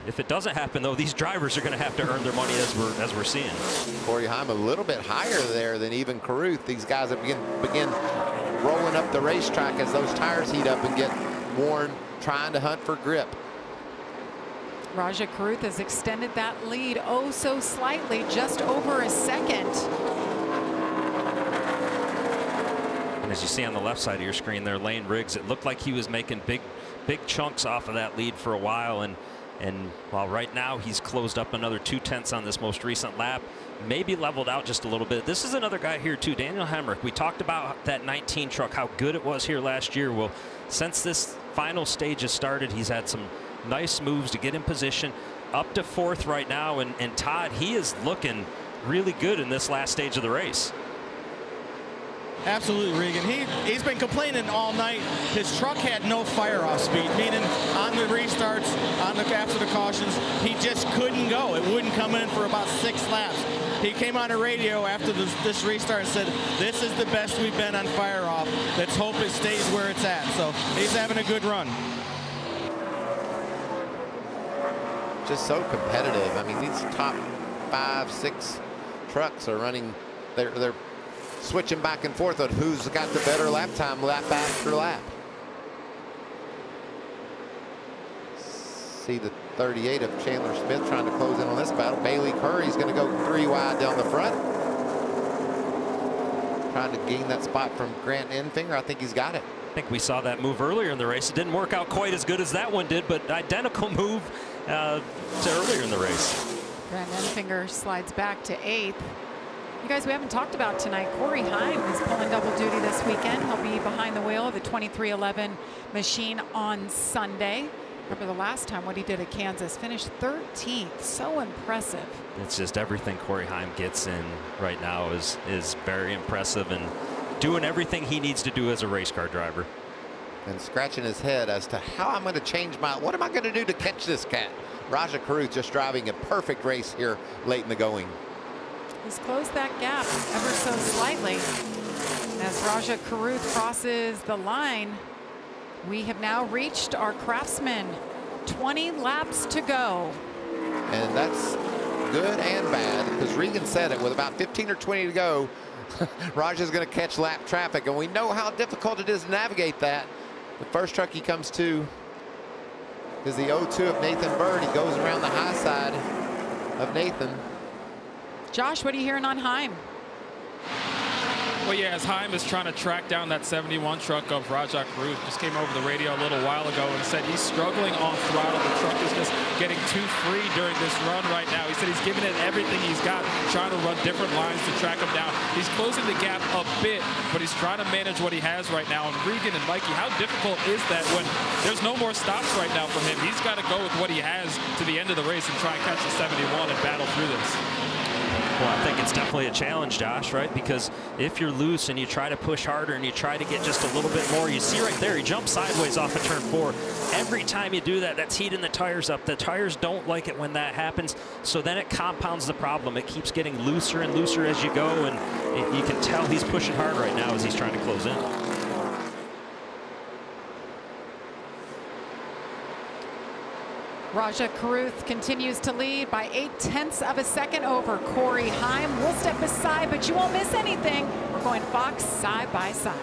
If it doesn't happen, though, these drivers are going to have to earn their money as we're seeing. Corey Heim a little bit higher there than even Caruth. These guys have begin rolling up the racetrack as those tires heat up and get worn, trying to hunt for grip. Rajah Caruth has extended that lead oh so slightly, just over a second. And as you see on the left side of your screen there, Lane Riggs, it looked like he was making big chunks off of that lead for a while. And while right now he's closed up another 2/10 on this most recent lap, maybe leveled out just a little bit. This is another guy here too, Daniel Hemrick. We talked about that 19 truck, how good it was here last year. Well, since this final stage has started, he's had some nice moves to get in position. Up to 4th right now, and Todd, he is looking really good in this last stage of the race. Absolutely, Regan. He's been complaining all night. His truck had no fire-off speed, meaning on the restarts, after the cautions, he just couldn't go. It wouldn't come in for about 6 laps. He came on the radio after this restart and said, "This is the best we've been on fire-off. Let's hope it stays where it's at." So he's having a good run. Just so competitive. I mean, these top 5, 6 trucks are running. They're switching back and forth on who's got the better lap time lap after lap. See the 38 of Chandler Smith trying to close in on this battle. Bailey Curry's going to go 3 wide down the front. Trying to gain that spot from Grant Enfinger. I think he's got it. I think we saw that move earlier in the race. It didn't work out quite as good as that one did, but identical move to earlier in the race. Grant Enfinger slides back to 8th. You guys, we haven't talked about tonight. Corey Heim is pulling double duty this weekend. He'll be behind the wheel of the 2311 machine on Sunday. Remember the last time what he did at Kansas, finished 13th. So impressive. It's just everything Corey Heim gets in right now is very impressive and doing everything he needs to do as a race car driver. And scratching his head as to how I'm going to change what am I going to do to catch this cat? Raja Caruth just driving a perfect race here late in the going. He's closed that gap ever so slightly. As Raja Caruth crosses the line, we have now reached our Craftsman. 20 laps to go. And that's good and bad, because Regan said it, with about 15 or 20 to go, Raja's going to catch lap traffic, and we know how difficult it is to navigate that. The first truck he comes to is the 0-2 of Nathan Bird. He goes around the high side of Nathan. Josh, what are you hearing on Heim? Well, yeah, as Heim is trying to track down that 71 truck of Raja Caruth, just came over the radio a little while ago and said he's struggling on throttle. The truck is just getting too free during this run right now. He said he's giving it everything he's got, trying to run different lines to track him down. He's closing the gap a bit, but he's trying to manage what he has right now. And Regan and Mikey, how difficult is that when there's no more stops right now for him? He's got to go with what he has to the end of the race and try and catch the 71 and battle through this. Well, I think it's definitely a challenge, Josh, right? Because if you're loose and you try to push harder and you try to get just a little bit more, you see right there, he jumps sideways off of turn 4. Every time you do that, that's heating the tires up. The tires don't like it when that happens, so then it compounds the problem. It keeps getting looser and looser as you go, and you can tell he's pushing hard right now as he's trying to close in. Raja Caruth continues to lead by 0.8 of a second over Corey Heim. We'll step aside, but you won't miss anything. We're going Fox side by side.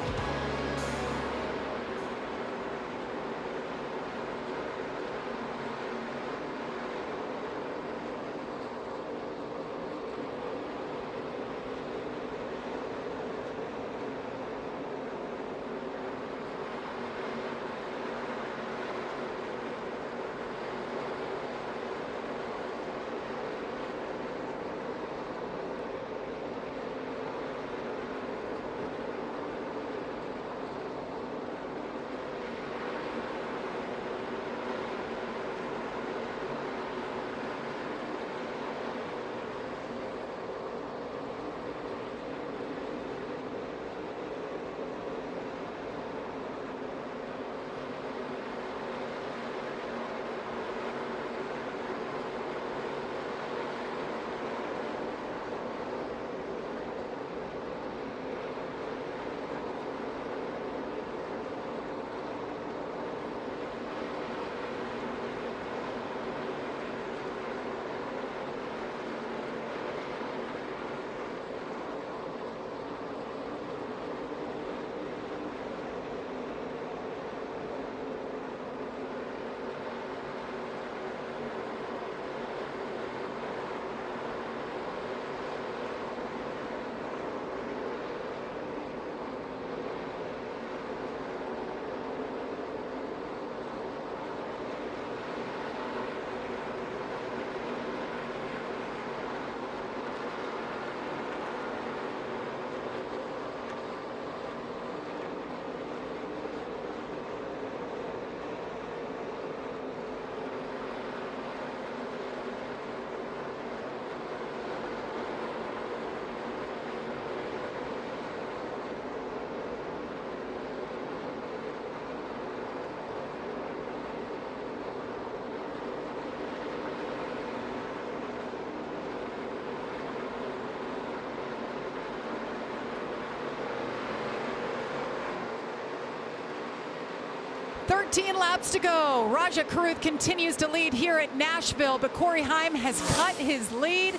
Thirteen laps to go. Raja Caruth continues to lead here at Nashville, but Corey Heim has cut his lead.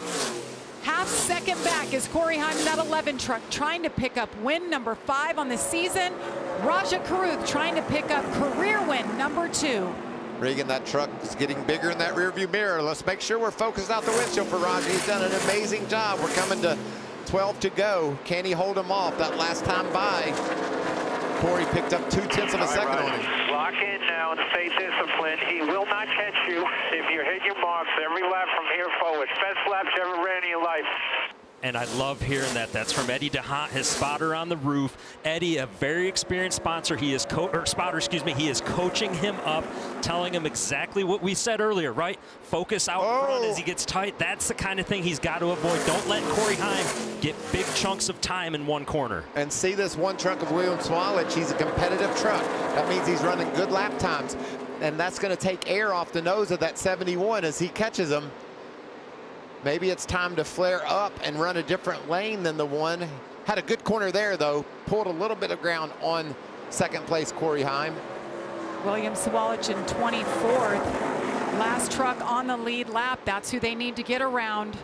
Half second back is Corey Heim in that 11 truck, trying to pick up win number 5 on the season. Raja Caruth trying to pick up career win number 2. Regan, that truck is getting bigger in that rearview mirror. Let's make sure we're focused out the windshield for Raja. He's done an amazing job. We're coming to 12 to go. Can he hold him off? That last time by, Corey picked up 0.2 of a second on him. Lock in now and stay disciplined. He will not catch you if you hit your marks every lap from here forward. Best laps you ever ran in your life. And I love hearing that. That's from Eddie DeHaan, his spotter on the roof. Eddie, a very experienced sponsor. He is spotter, excuse me. He is coaching him up, telling him exactly what we said earlier, right? Focus out front as he gets tight. That's the kind of thing he's got to avoid. Don't let Corey Heim get big chunks of time in one corner. And see this one truck of William Sawalich. He's a competitive truck. That means he's running good lap times. And that's going to take air off the nose of that 71 as he catches him. Maybe it's time to flare up and run a different lane than the one. Had a good corner there, though. Pulled a little bit of ground on second place Corey Heim. William Sawalich in 24th. Last truck on the lead lap. That's who they need to get around.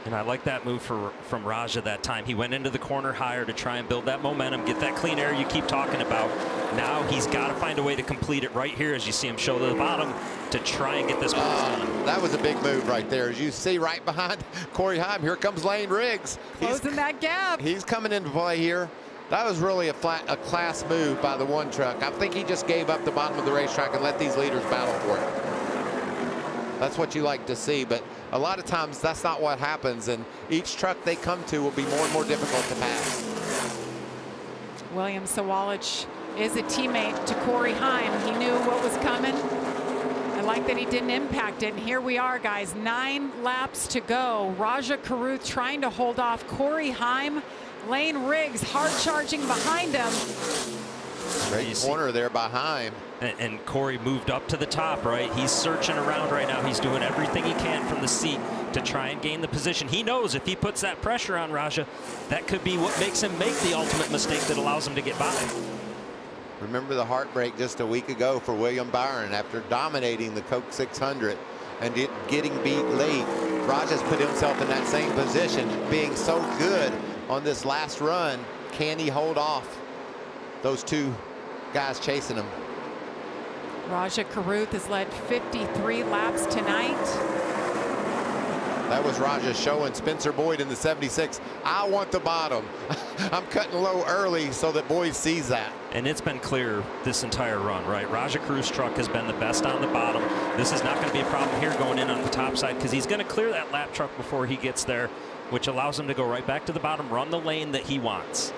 And I like that move from Raja that time. He went into the corner higher to try and build that momentum, get that clean air you keep talking about. Now he's got to find a way to complete it right here as you see him show the bottom to try and get this one done. That was a big move right there. As you see right behind Corey Heim, here comes Lane Riggs. Closing that gap. He's coming into play here. That was really a class move by the one truck. I think he just gave up the bottom of the racetrack and let these leaders battle for it. That's what you like to see, but a lot of times that's not what happens, and each truck they come to will be more and more difficult to pass. William Sawalich is a teammate to Corey Heim. He knew what was coming. I like that he didn't impact it, and here we are, guys. 9 laps to go. Raja Caruth trying to hold off Corey Heim. Lane Riggs hard charging behind him. Great corner there by Heim. And Corey moved up to the top, right? He's searching around right now. He's doing everything he can from the seat to try and gain the position. He knows if he puts that pressure on Raja, that could be what makes him make the ultimate mistake that allows him to get by. Remember the heartbreak just a week ago for William Byron after dominating the Coke 600 and getting beat late. Raja's put himself in that same position, being so good on this last run. Can he hold off those two guys chasing him? Raja Caruth has led 53 laps tonight. That was Raja showing Spencer Boyd in the 76. I want the bottom. I'm cutting low early so that Boyd sees that. And it's been clear this entire run, right? Raja Caruth's truck has been the best on the bottom. This is not going to be a problem here going in on the top side because he's going to clear that lap truck before he gets there, which allows him to go right back to the bottom, run the lane that he wants.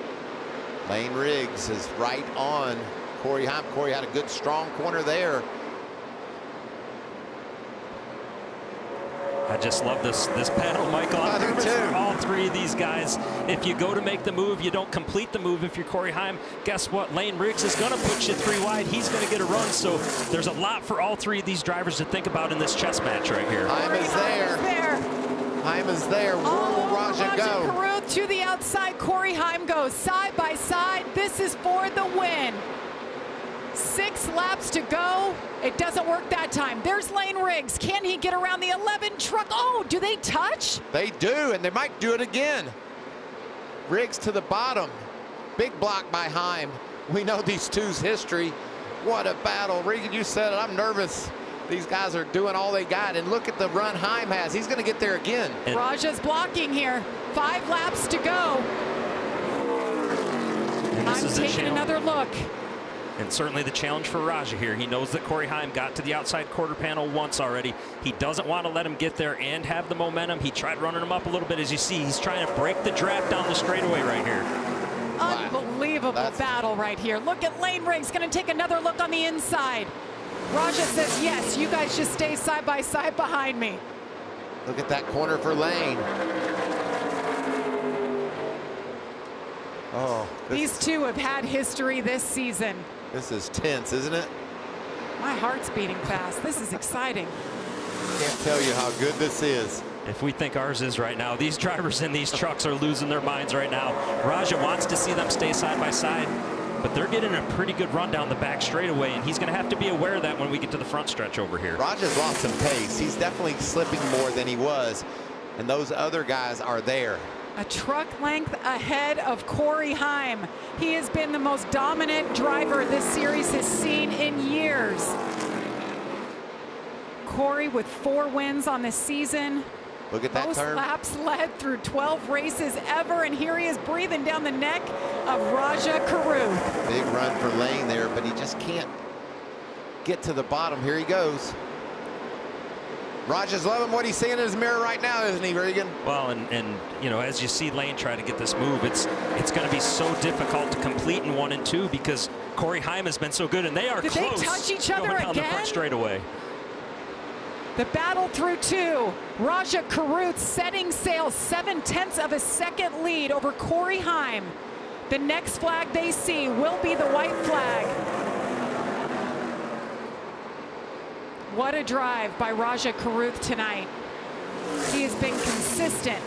Lane Riggs is right on Corey Heim. Corey had a good strong corner there. I just love this battle, Michael. I'm nervous for all 3 of these guys. If you go to make the move, you don't complete the move. If you're Corey Heim, guess what? Lane Riggs is going to put you 3 wide. He's going to get a run. So there's a lot for all 3 of these drivers to think about in this chess match right here. Heim is there. Heim is there. Where will Raja go? Caruth to the outside. Corey Heim goes side by side. This is for the win. 6 laps to go. It doesn't work that time. There's Lane Riggs. Can he get around the 11 truck? Oh, do they touch? They do, and they might do it again. Riggs to the bottom. Big block by Heim. We know these two's history. What a battle. Regan, you said it. I'm nervous. These guys are doing all they got, and look at the run Heim has. He's going to get there again. And Raja's blocking here. 5 laps to go. I'm taking another look. And certainly the challenge for Raja here. He knows that Corey Heim got to the outside quarter panel once already. He doesn't want to let him get there and have the momentum. He tried running him up a little bit. As you see, he's trying to break the draft down the straightaway right here. Unbelievable battle right here. Look at Lane Riggs. Going to take another look on the inside. Raja says, yes, you guys just stay side by side behind me. Look at that corner for Lane. Oh, these two have had history this season. This is tense, isn't it? My heart's beating fast. This is exciting. Can't tell you how good this is. If we think ours is right now, these drivers in these trucks are losing their minds right now. Raja wants to see them stay side by side, but they're getting a pretty good run down the back straightaway, and he's going to have to be aware of that when we get to the front stretch over here. Raja's lost some pace. He's definitely slipping more than he was, and those other guys are there. A truck length ahead of Corey Heim. He has been the most dominant driver this series has seen in years. Corey with 4 wins on the season. Look at that most turn. Laps led through 12 races ever, and here he is breathing down the neck of Raja Caruth. Big run for Lane there, but he just can't get to the bottom. Here he goes. Raj's loving what he's seeing in his mirror right now, isn't he, Regan? Well, and you know, as you see Lane try to get this move, it's going to be so difficult to complete in 1 and 2 because Corey Heim has been so good, and they are Did close. they touch each other going down again? the front straightaway. The battle through 2. Raja Caruth setting sail, 0.7 of a second lead over Corey Heim. The next flag they see will be the white flag. What a drive by Raja Caruth tonight. He has been consistent.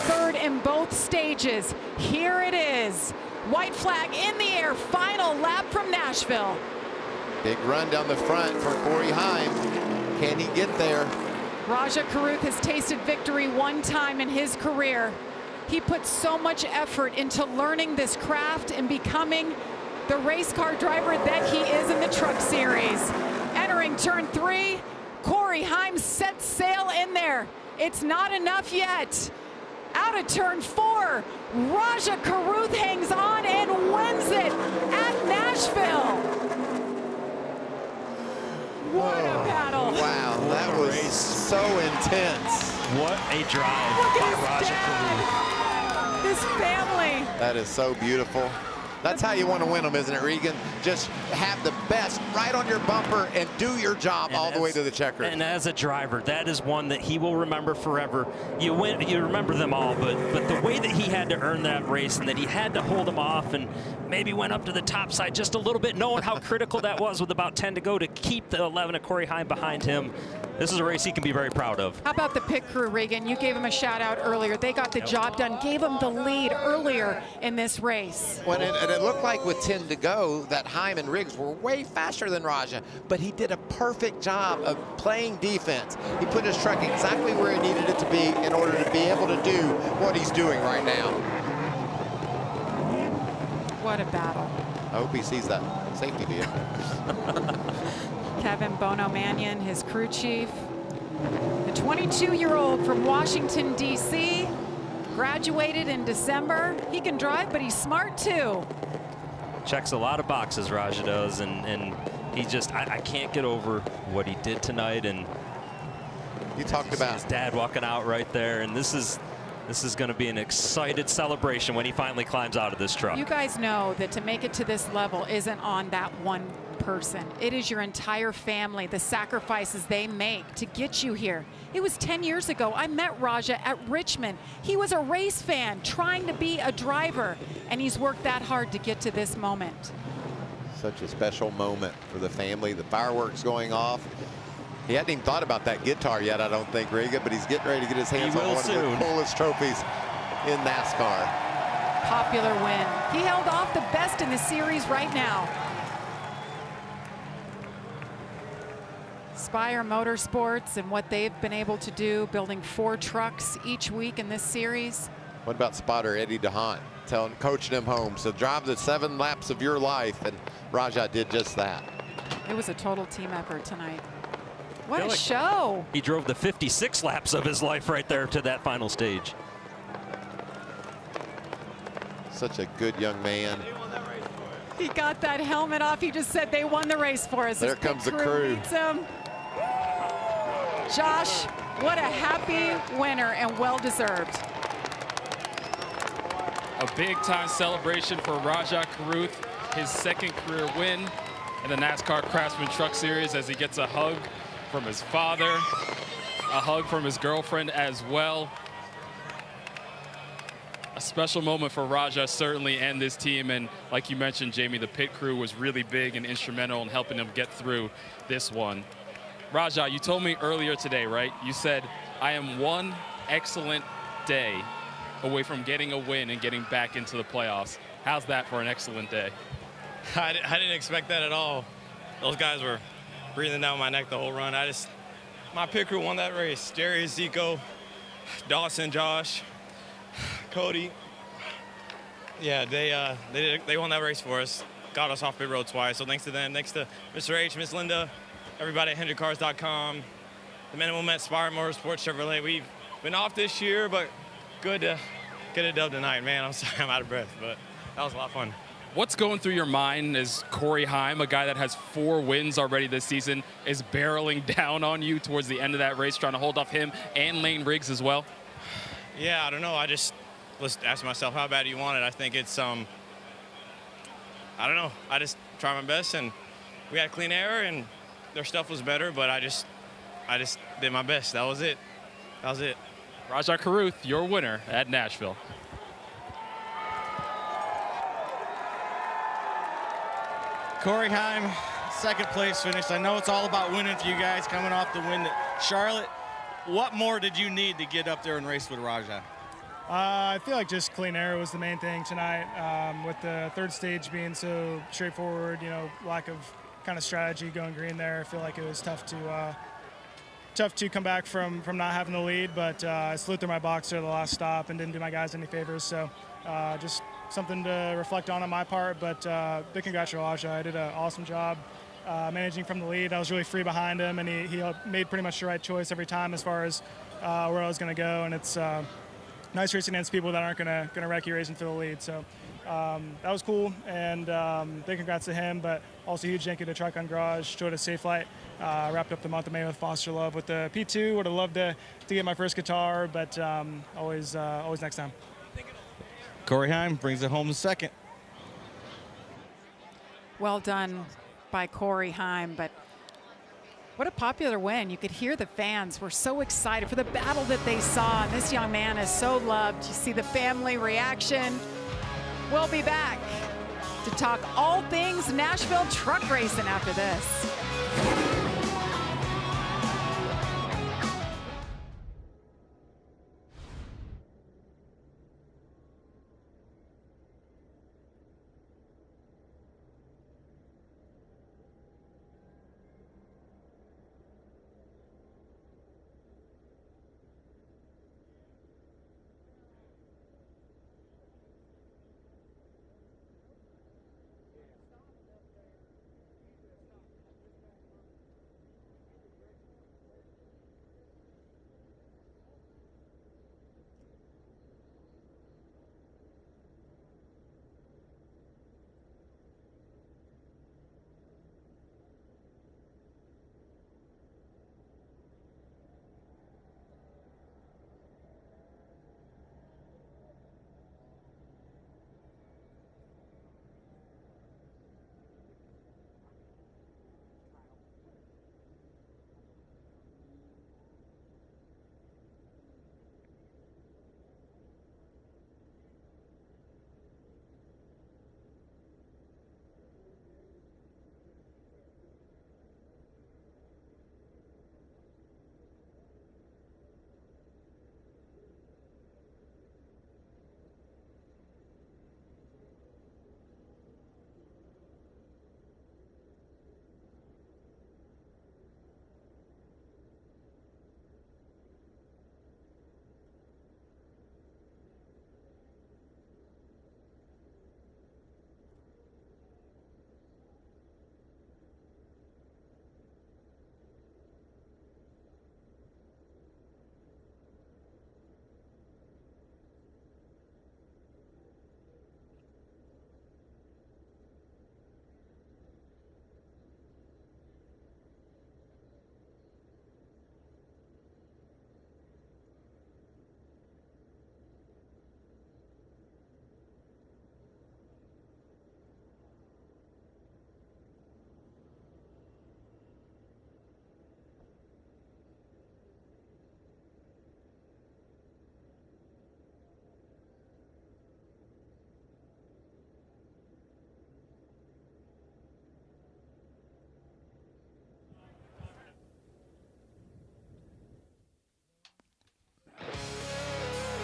3rd in both stages. Here it is. White flag in the air. Final lap from Nashville. Big run down the front for Corey Heim. Can he get there? Raja Caruth has tasted victory 1 time in his career. He put so much effort into learning this craft and becoming the race car driver that he is in the Truck Series. Entering turn 3, Corey Heim sets sail in there. It's not enough yet. Out of turn 4, Raja Caruth hangs on and wins it at Nashville. What a battle. Wow, that was so intense. What a drive Look by at his Raja dad. Caruth. This family. That is so beautiful. That's how you want to win them, isn't it, Regan? Just have the best right on your bumper and do your job all the way to the checkers. And as a driver, that is one that he will remember forever. You remember them all, but the way that he had to earn that race and that he had to hold them off and maybe went up to the top side just a little bit, knowing how critical that was with about 10 to go to keep the 11 of Corey Heim behind him. This is a race he can be very proud of. How about the pit crew, Regan? You gave him a shout out earlier. They got the job done, gave him the lead earlier in this race. And it looked like with 10 to go that Heim and Riggs were way faster than Raja, but he did a perfect job of playing defense. He put his truck exactly where he needed it to be in order to be able to do what he's doing right now. What a battle. I hope he sees that safety vehicle. Kevin Bono Mannion, his crew chief. The 22-year-old from Washington, D.C., graduated in December. He can drive, but he's smart too. Checks a lot of boxes, Raja does, and he just, I can't get over what he did tonight. And you talked about his dad walking out right there, and this is going to be an excited celebration when he finally climbs out of this truck. You guys know that to make it to this level isn't on that one person. It is your entire family, the sacrifices they make to get you here. It was 10 years ago. I met Raja at Richmond. He was a race fan trying to be a driver, and he's worked that hard to get to this moment. such a special moment for the family. The fireworks going off. He hadn't even thought about that guitar yet, I don't think, Riga, but he's getting ready to get his hands on one of the coolest trophies in NASCAR. Popular win. He held off the best in the series right now. Spire Motorsports and what they've been able to do, building 4 trucks each week in this series. What about spotter Eddie DeHaan coaching him home? So drive the 7 laps of your life, and Raja did just that. It was a total team effort tonight. What a show. He drove the 56 laps of his life right there to that final stage. Such a good young man. He got that helmet off. He just said they won the race for us. There comes the crew. Josh, what a happy winner and well-deserved. A big-time celebration for Raja Caruth, his 2nd career win in the NASCAR Craftsman Truck Series, as he gets a hug from his father, a hug from his girlfriend as well. A special moment for Raja, certainly, and this team. And like you mentioned, Jamie, the pit crew was really big and instrumental in helping them get through this one. Raja, you told me earlier today, right? You said, I am one excellent day away from getting a win and getting back into the playoffs. How's that for an excellent day? I didn't expect that at all. Those guys were breathing down my neck the whole run. My pit crew won that race. Jerry, Zico, Dawson, Josh, Cody. Yeah, they won that race for us. Got us off pit road twice. So thanks to them. Thanks to Mr. H, Miss Linda, everybody at HendrickCars.com, the men and women at Spire Motorsports Chevrolet. We've been off this year, but good to get a dub tonight. Man, I'm sorry I'm out of breath, but that was a lot of fun. What's going through your mind as Corey Heim, a guy that has 4 wins already this season, is barreling down on you towards the end of that race, trying to hold off him and Lane Riggs as well? Yeah, I don't know. I just ask myself, how bad do you want it? I think it's, I don't know. I just try my best, and we had clean air, and their stuff was better, but I just did my best. That was it. That was it. Rajah Caruth, your winner at Nashville. Corey Heim, second place finish. I know it's all about winning for you guys, coming off the win at Charlotte. What more did you need to get up there and race with Rajah? I feel like just clean air was the main thing tonight. With the third stage being so straightforward, you know, lack of kind of strategy going green there. I feel like it was tough to come back from not having the lead, but I slid through my box at the last stop and didn't do my guys any favors. So just something to reflect on my part, but big congrats to Rajah. I did an awesome job managing from the lead. I was really free behind him, and he made pretty much the right choice every time as far as where I was going to go. And it's nice racing against people that aren't going to wreck you racing for the lead. So that was cool, and big congrats to him, but also huge thank you to Tricon Garage. Showed a safe light. Wrapped up the month of May with Foster Love with the P2. Would have loved to get my first guitar, but always next time. Corey Heim brings it home to second. Well done by Corey Heim, but what a popular win. You could hear the fans were so excited for the battle that they saw, and this young man is so loved. You see the family reaction. We'll be back to talk all things Nashville truck racing after this.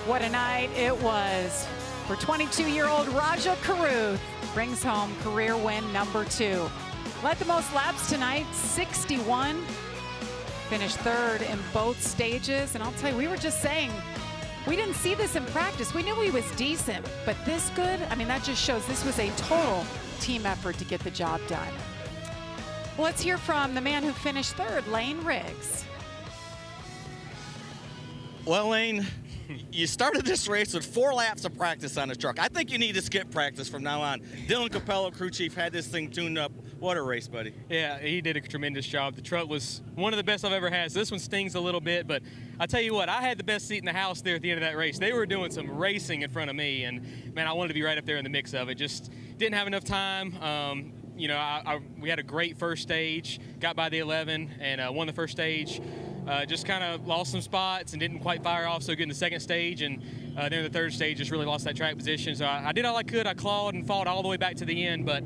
What a night it was for 22-year-old Rajah Caruth. Brings home career win number 2. Led the most laps tonight, 61. Finished third in both stages. And I'll tell you, we were just saying, we didn't see this in practice. We knew he was decent, but this good, I mean, that just shows this was a total team effort to get the job done. Well, let's hear from the man who finished third, Lane Riggs. Well, Lane, you started this race with 4 laps of practice on the truck. I think you need to skip practice from now on. Dylan Capello, crew chief, had this thing tuned up. What a race, buddy. Yeah, he did a tremendous job. The truck was one of the best I've ever had. So this one stings a little bit, but I tell you what, I had the best seat in the house there at the end of that race. They were doing some racing in front of me, and man, I wanted to be right up there in the mix of it. Just didn't have enough time. You know, we had a great first stage, got by the 11, and won the first stage. Just kind of lost some spots and didn't quite fire off so good in the second stage, and then in the third stage just really lost that track position. So I did all I could. I clawed and fought all the way back to the end, but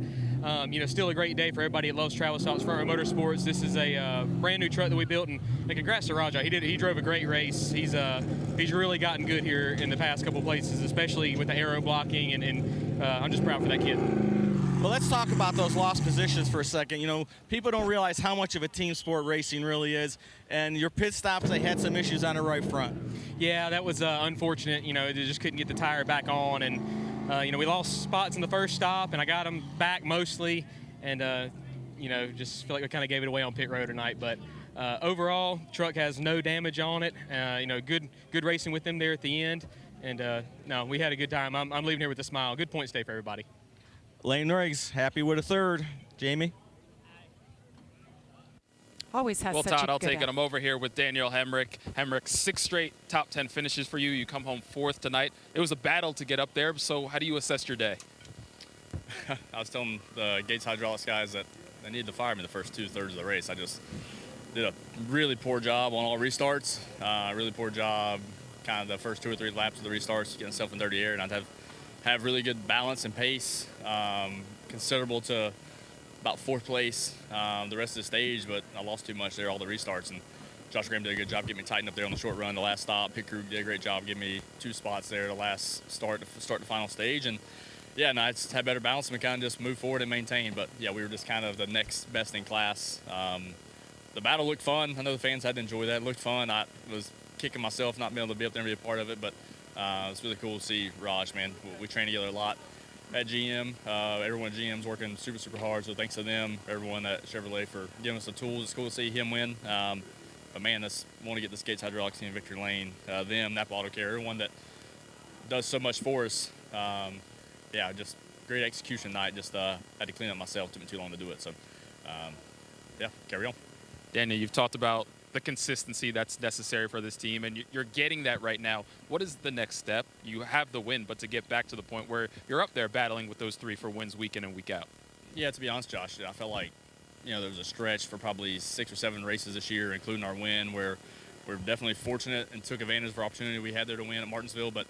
you know, still a great day for everybody at Lowe's Travel Stops Front Row Motorsports. This is a brand new truck that we built, and congrats to Raja. He drove a great race. He's really gotten good here in the past couple places, especially with the aero blocking, and I'm just proud for that kid. Well, let's talk about those lost positions for a second. You know, people don't realize how much of a team sport racing really is. And your pit stops, they had some issues on the right front. Yeah, that was unfortunate. You know, they just couldn't get the tire back on. And, you know, we lost spots in the first stop, and I got them back mostly. And, you know, just feel like we kind of gave it away on pit road tonight. But overall, truck has no damage on it. You know, good racing with them there at the end. And, no, we had a good time. I'm leaving here with a smile. Good points day for everybody. Lane Riggs, happy with a third. Jamie? Always has well, such Todd, a I'll good take it. I'm over here with Daniel Hemrick. Hemrick, 6 straight top 10 finishes for you. You come home 4th tonight. It was a battle to get up there, so how do you assess your day? I was telling the Gates Hydraulics guys that they needed to fire me the first 2/3 of the race. I just did a really poor job on all restarts. Really poor job kind of the first 2 or 3 laps of the restarts, getting myself in dirty air, and I'd have really good balance and pace, considerable to about 4th place the rest of the stage, but I lost too much there, all the restarts, and Josh Graham did a good job getting me tightened up there on the short run, the last stop. Pit crew did a great job getting me 2 spots there, the last start the final stage, and yeah, no, I just had better balance and we kind of just moved forward and maintained, but yeah, we were just kind of the next best in class. The battle looked fun. I know the fans had to enjoy that. It looked fun. I was kicking myself not being able to be up there and be a part of it, but it's really cool to see Raj, man. We train together a lot at GM. Everyone at GM's working super, super hard, so thanks to them, everyone at Chevrolet for giving us the tools. It's cool to see him win. But man, I want to get this Gates Hydraulics team, Victory Lane, them, Napa Auto Care, everyone that does so much for us. Yeah, just great execution night. Just had to clean up myself. Took me too long to do it. So, yeah, carry on. Daniel, you've talked about the consistency that's necessary for this team, and you're getting that right now. What is the next step? You have the win, but to get back to the point where you're up there battling with those 3 for wins week in and week out. Yeah, to be honest, Josh, I felt like, you know, there was a stretch for probably 6 or 7 races this year, including our win, where we're definitely fortunate and took advantage of our opportunity we had there to win at Martinsville, but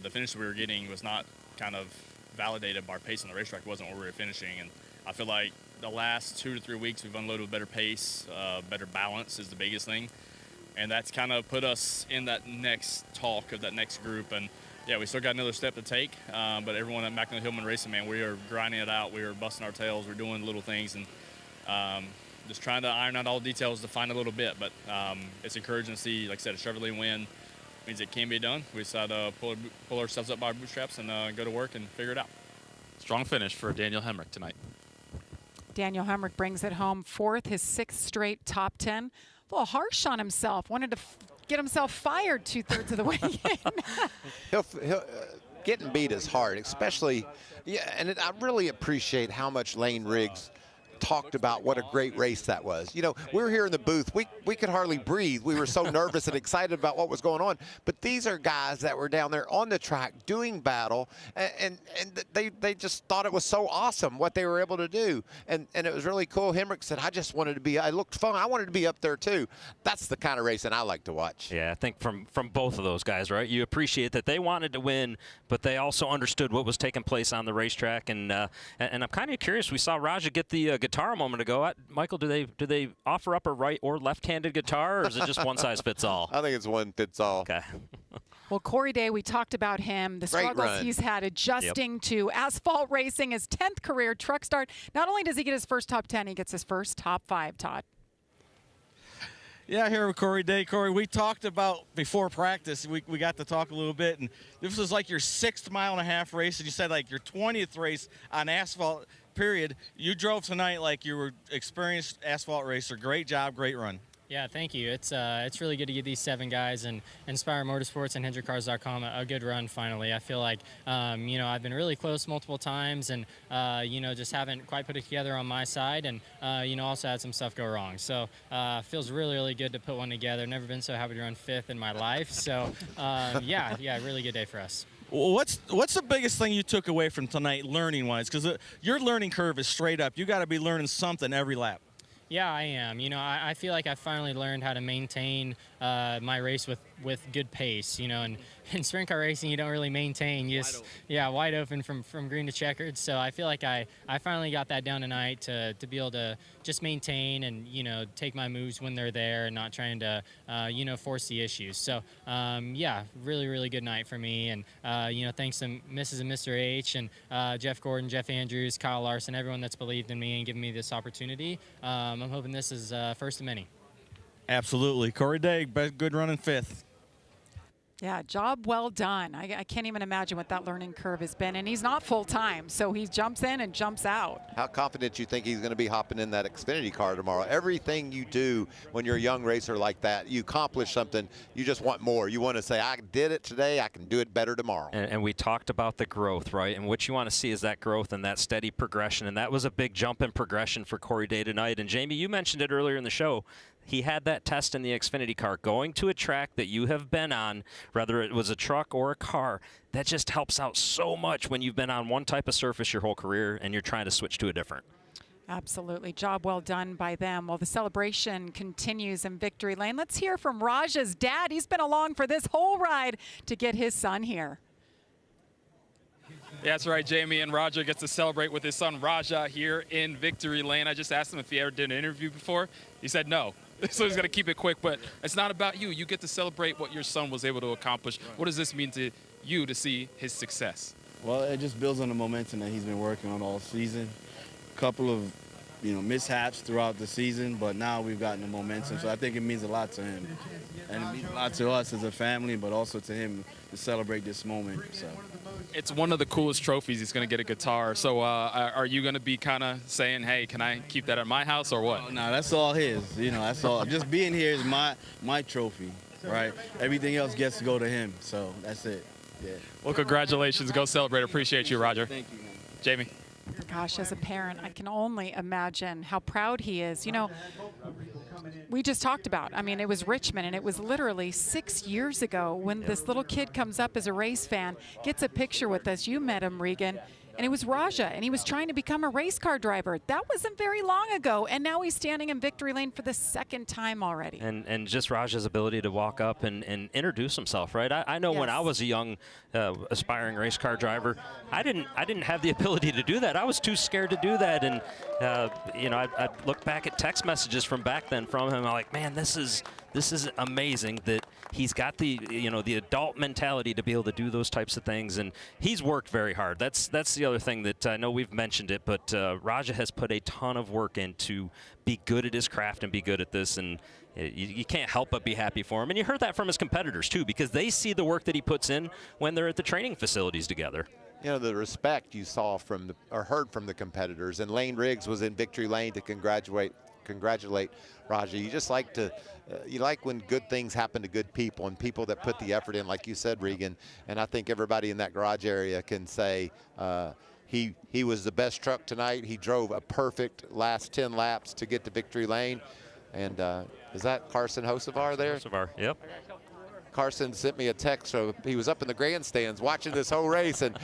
the finish we were getting was not kind of validated by our pace on the racetrack. It wasn't where we were finishing, and I feel like the last 2 to 3 weeks we've unloaded with better pace, better balance is the biggest thing, and that's kind of put us in that next talk of that next group. And yeah, we still got another step to take, but everyone at McNally Hillman Racing, man, we are grinding it out. We are busting our tails. We're doing little things and just trying to iron out all the details to find a little bit. But it's encouraging to see, like I said, a Chevrolet win means it can be done. We decided to pull ourselves up by our bootstraps and go to work and figure it out. Strong finish for Daniel Hemrick tonight. Daniel Hemrick brings it home, 4th, his 6th straight top 10. A little harsh on himself. Wanted to get himself fired 2/3 of the way in. he'll getting beat is hard, especially, yeah. And I really appreciate how much Lane Riggs talked about what a great race that was. You know, we were here in the booth. We could hardly breathe. We were so nervous and excited about what was going on. But these are guys that were down there on the track doing battle, and they just thought it was so awesome what they were able to do. And it was really cool. Hemrick said, I just wanted to be, I looked fun. I wanted to be up there too. That's the kind of racing I like to watch. Yeah, I think from both of those guys, right? You appreciate that they wanted to win, but they also understood what was taking place on the racetrack. And I'm kind of curious. We saw Raja get the guitar a moment ago. Michael, do they offer up a right or left-handed guitar, or is it just one size fits all? I think it's one fits all. Okay. Well, Corey Day, we talked about him, the struggles he's had adjusting to asphalt racing, his 10th career truck start. Not only does he get his first top 10, he gets his first top 5, Todd. Yeah, here with Corey Day. Corey, we talked about before practice, we got to talk a little bit, and this was like your 6th mile-and-a-half race, and you said like your 20th race on asphalt, period. You drove tonight like you were experienced asphalt racer. Great job, great run. Yeah, thank you. It's really good to give these 7 guys and Inspire Motorsports and HendrickCars.com a good run finally. I feel like, I've been really close multiple times and, just haven't quite put it together on my side and, also had some stuff go wrong. So feels really, really good to put one together. Never been so happy to run 5th in my life. So, really good day for us. Well, what's the biggest thing you took away from tonight learning-wise? Because your learning curve is straight up. You got to be learning something every lap. Yeah, I am. I feel like I finally learned how to maintain my race with good pace. And in sprint car racing, you don't really maintain. You just, wide open from green to checkered. So I feel like I finally got that down tonight to be able to just maintain and, take my moves when they're there and not trying to, force the issues. So, really, really good night for me. And, thanks to Mrs. and Mr. H and Jeff Gordon, Jeff Andrews, Kyle Larson, everyone that's believed in me and given me this opportunity. I'm hoping this is first of many. Absolutely. Corey Day, good run in 5th. Yeah, job well done. I can't even imagine what that learning curve has been. And he's not full-time, so he jumps in and jumps out. How confident you think he's going to be hopping in that Xfinity car tomorrow? Everything you do when you're a young racer like that, you accomplish something, you just want more. You want to say, I did it today, I can do it better tomorrow. And we talked about the growth, right? And what you want to see is that growth and that steady progression. And that was a big jump in progression for Corey Day tonight. And Jamie, you mentioned it earlier in the show. He had that test in the Xfinity car, going to a track that you have been on, whether it was a truck or a car. That just helps out so much when you've been on one type of surface your whole career and you're trying to switch to a different. Absolutely. Job well done by them. Well, the celebration continues in victory lane. Let's hear from Raja's dad. He's been along for this whole ride to get his son here. Yeah, that's right, Jamie, and Raja gets to celebrate with his son Raja here in victory lane. I just asked him if he ever did an interview before. He said no. So he's going to keep it quick, but it's not about you. You get to celebrate what your son was able to accomplish. What does this mean to you to see his success? Well, it just builds on the momentum that he's been working on all season. A couple of, mishaps throughout the season, but now we've gotten the momentum. So I think it means a lot to him. And it means a lot to us as a family, but also to him to celebrate this moment. So it's one of the coolest trophies. He's going to get a guitar. So are you going to be kind of saying, hey, can I keep that at my house or what? No, that's all his. That's all. Just being here is my trophy, right? Everything else gets to go to him. So that's it. Yeah. Well, congratulations. Go celebrate. Appreciate you, Roger. Thank you, man. Jamie. Gosh, as a parent, I can only imagine how proud he is. We just talked about, it was Richmond, and it was literally 6 years ago when this little kid comes up as a race fan, gets a picture with us. You met him, Regan. And it was Raja, and he was trying to become a race car driver. That wasn't very long ago, and now he's standing in victory lane for the 2nd time already. And just Raja's ability to walk up and introduce himself, right? I know when I was a young aspiring race car driver, I didn't have the ability to do that. I was too scared to do that, and I look back at text messages from back then from him. I'm like, man, this is amazing that he's got the the adult mentality to be able to do those types of things, and he's worked very hard. That's the other thing that I know we've mentioned it, but Raja has put a ton of work in to be good at his craft and be good at this, and you can't help but be happy for him. And you heard that from his competitors too, because they see the work that he puts in when they're at the training facilities together. The respect you saw or heard from the competitors, and Lane Riggs was in victory lane to congratulate Raja. You just like to, you like when good things happen to good people and people that put the effort in, like you said, Regan. And I think everybody in that garage area can say he was the best truck tonight. He drove a perfect last 10 laps to get to victory lane. And is that Carson Hocevar there? Hocevar, yep. Carson sent me a text, so he was up in the grandstands watching this whole race, and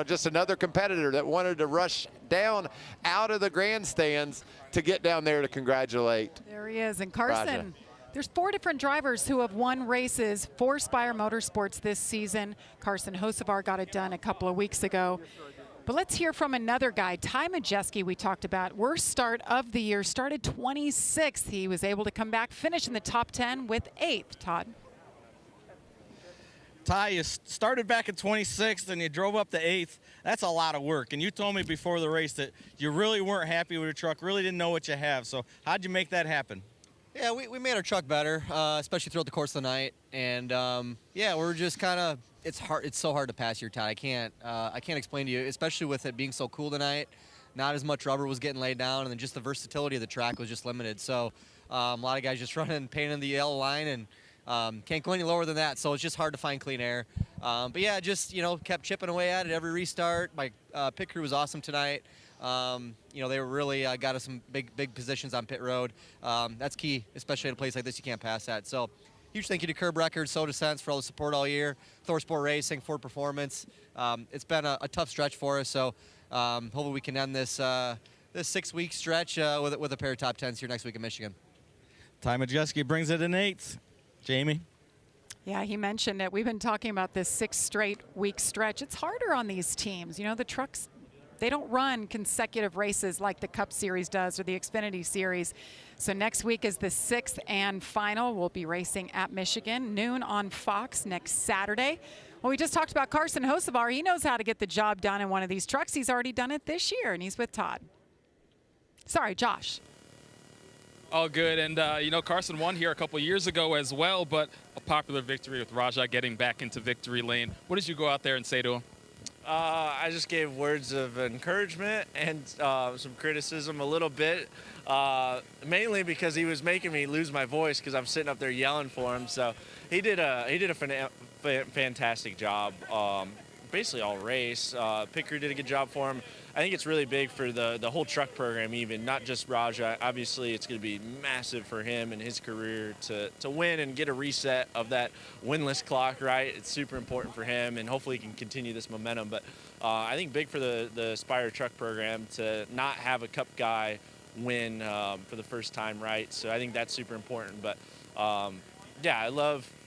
just another competitor that wanted to rush down out of the grandstands to get down there to congratulate. There he is, and Carson. Raja. There's 4 different drivers who have won races for Spire Motorsports this season. Carson Hocevar got it done a couple of weeks ago. But let's hear from another guy, Ty Majeski, we talked about. Worst start of the year, started 26th. He was able to come back, finish in the top 10 with 8th. Todd. Ty, you started back at 26th and you drove up to 8th. That's a lot of work. And you told me before the race that you really weren't happy with your truck, really didn't know what you have. So how'd you make that happen? Yeah, we made our truck better, especially throughout the course of the night. And we're just kind of, it's hard. It's so hard to pass your Ty. I can't explain to you, especially with it being so cool tonight. Not as much rubber was getting laid down, and then just the versatility of the track was just limited. So A lot of guys just running, pain in the yellow line, and can't go any lower than that. So it's just hard to find clean air. But yeah, just kept chipping away at it every restart. My pit crew was awesome tonight. They were really got us some big positions on pit road. That's key, especially at a place like this. You can't pass that. So huge thank you to Curb Records, Soda Sense for all the support all year. Thor Sport Racing, Ford Performance. It's been a tough stretch for us. So hopefully we can end this 6-week stretch with a pair of top 10s here next week in Michigan. Ty Majeski brings it in 8th. Jamie? Yeah, he mentioned it. We've been talking about this 6 straight week stretch. It's harder on these teams. The trucks, they don't run consecutive races like the Cup Series does or the Xfinity Series. So next week is the 6th and final. We'll be racing at Michigan, noon on Fox next Saturday. Well, we just talked about Carson Hocevar. He knows how to get the job done in one of these trucks. He's already done it this year, and he's with Todd. Sorry, Josh. All good, and Carson won here a couple years ago as well, but a popular victory with Raja getting back into victory lane. What did you go out there and say to him? I just gave words of encouragement and some criticism a little bit, mainly because he was making me lose my voice because I'm sitting up there yelling for him. So he did a fantastic job, basically all race. Pit crew did a good job for him. I think it's really big for the whole truck program, even not just Raja. Obviously, it's going to be massive for him and his career to win and get a reset of that winless clock, right? It's super important for him, and hopefully he can continue this momentum. But I think big for the Spire truck program to not have a Cup guy win for the first time, right? So I think that's super important. But yeah,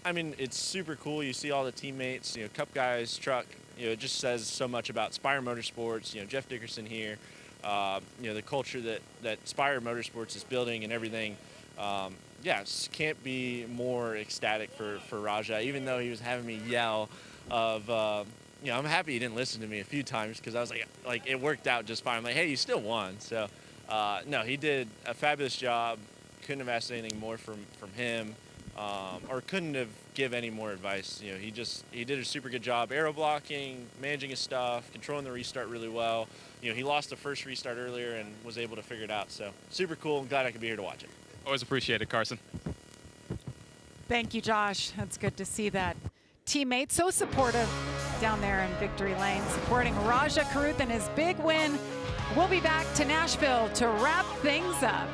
it's super cool. You see all the teammates, Cup guys, truck. It just says so much about Spire Motorsports, Jeff Dickerson here, the culture that Spire Motorsports is building and everything. Just can't be more ecstatic for Raja, even though he was having me yell I'm happy he didn't listen to me a few times because I was like, it worked out just fine. I'm like, hey, you still won. So, no, he did a fabulous job. Couldn't have asked anything more from him. Or couldn't have give any more advice. He did a super good job aero blocking, managing his stuff, controlling the restart really well. He lost the first restart earlier and was able to figure it out. So super cool. I'm glad I could be here to watch it. Always appreciate it, Carson. Thank you, Josh. That's good to see that teammate so supportive down there in victory lane, supporting Raja Karuth in his big win. We'll be back to Nashville to wrap things up.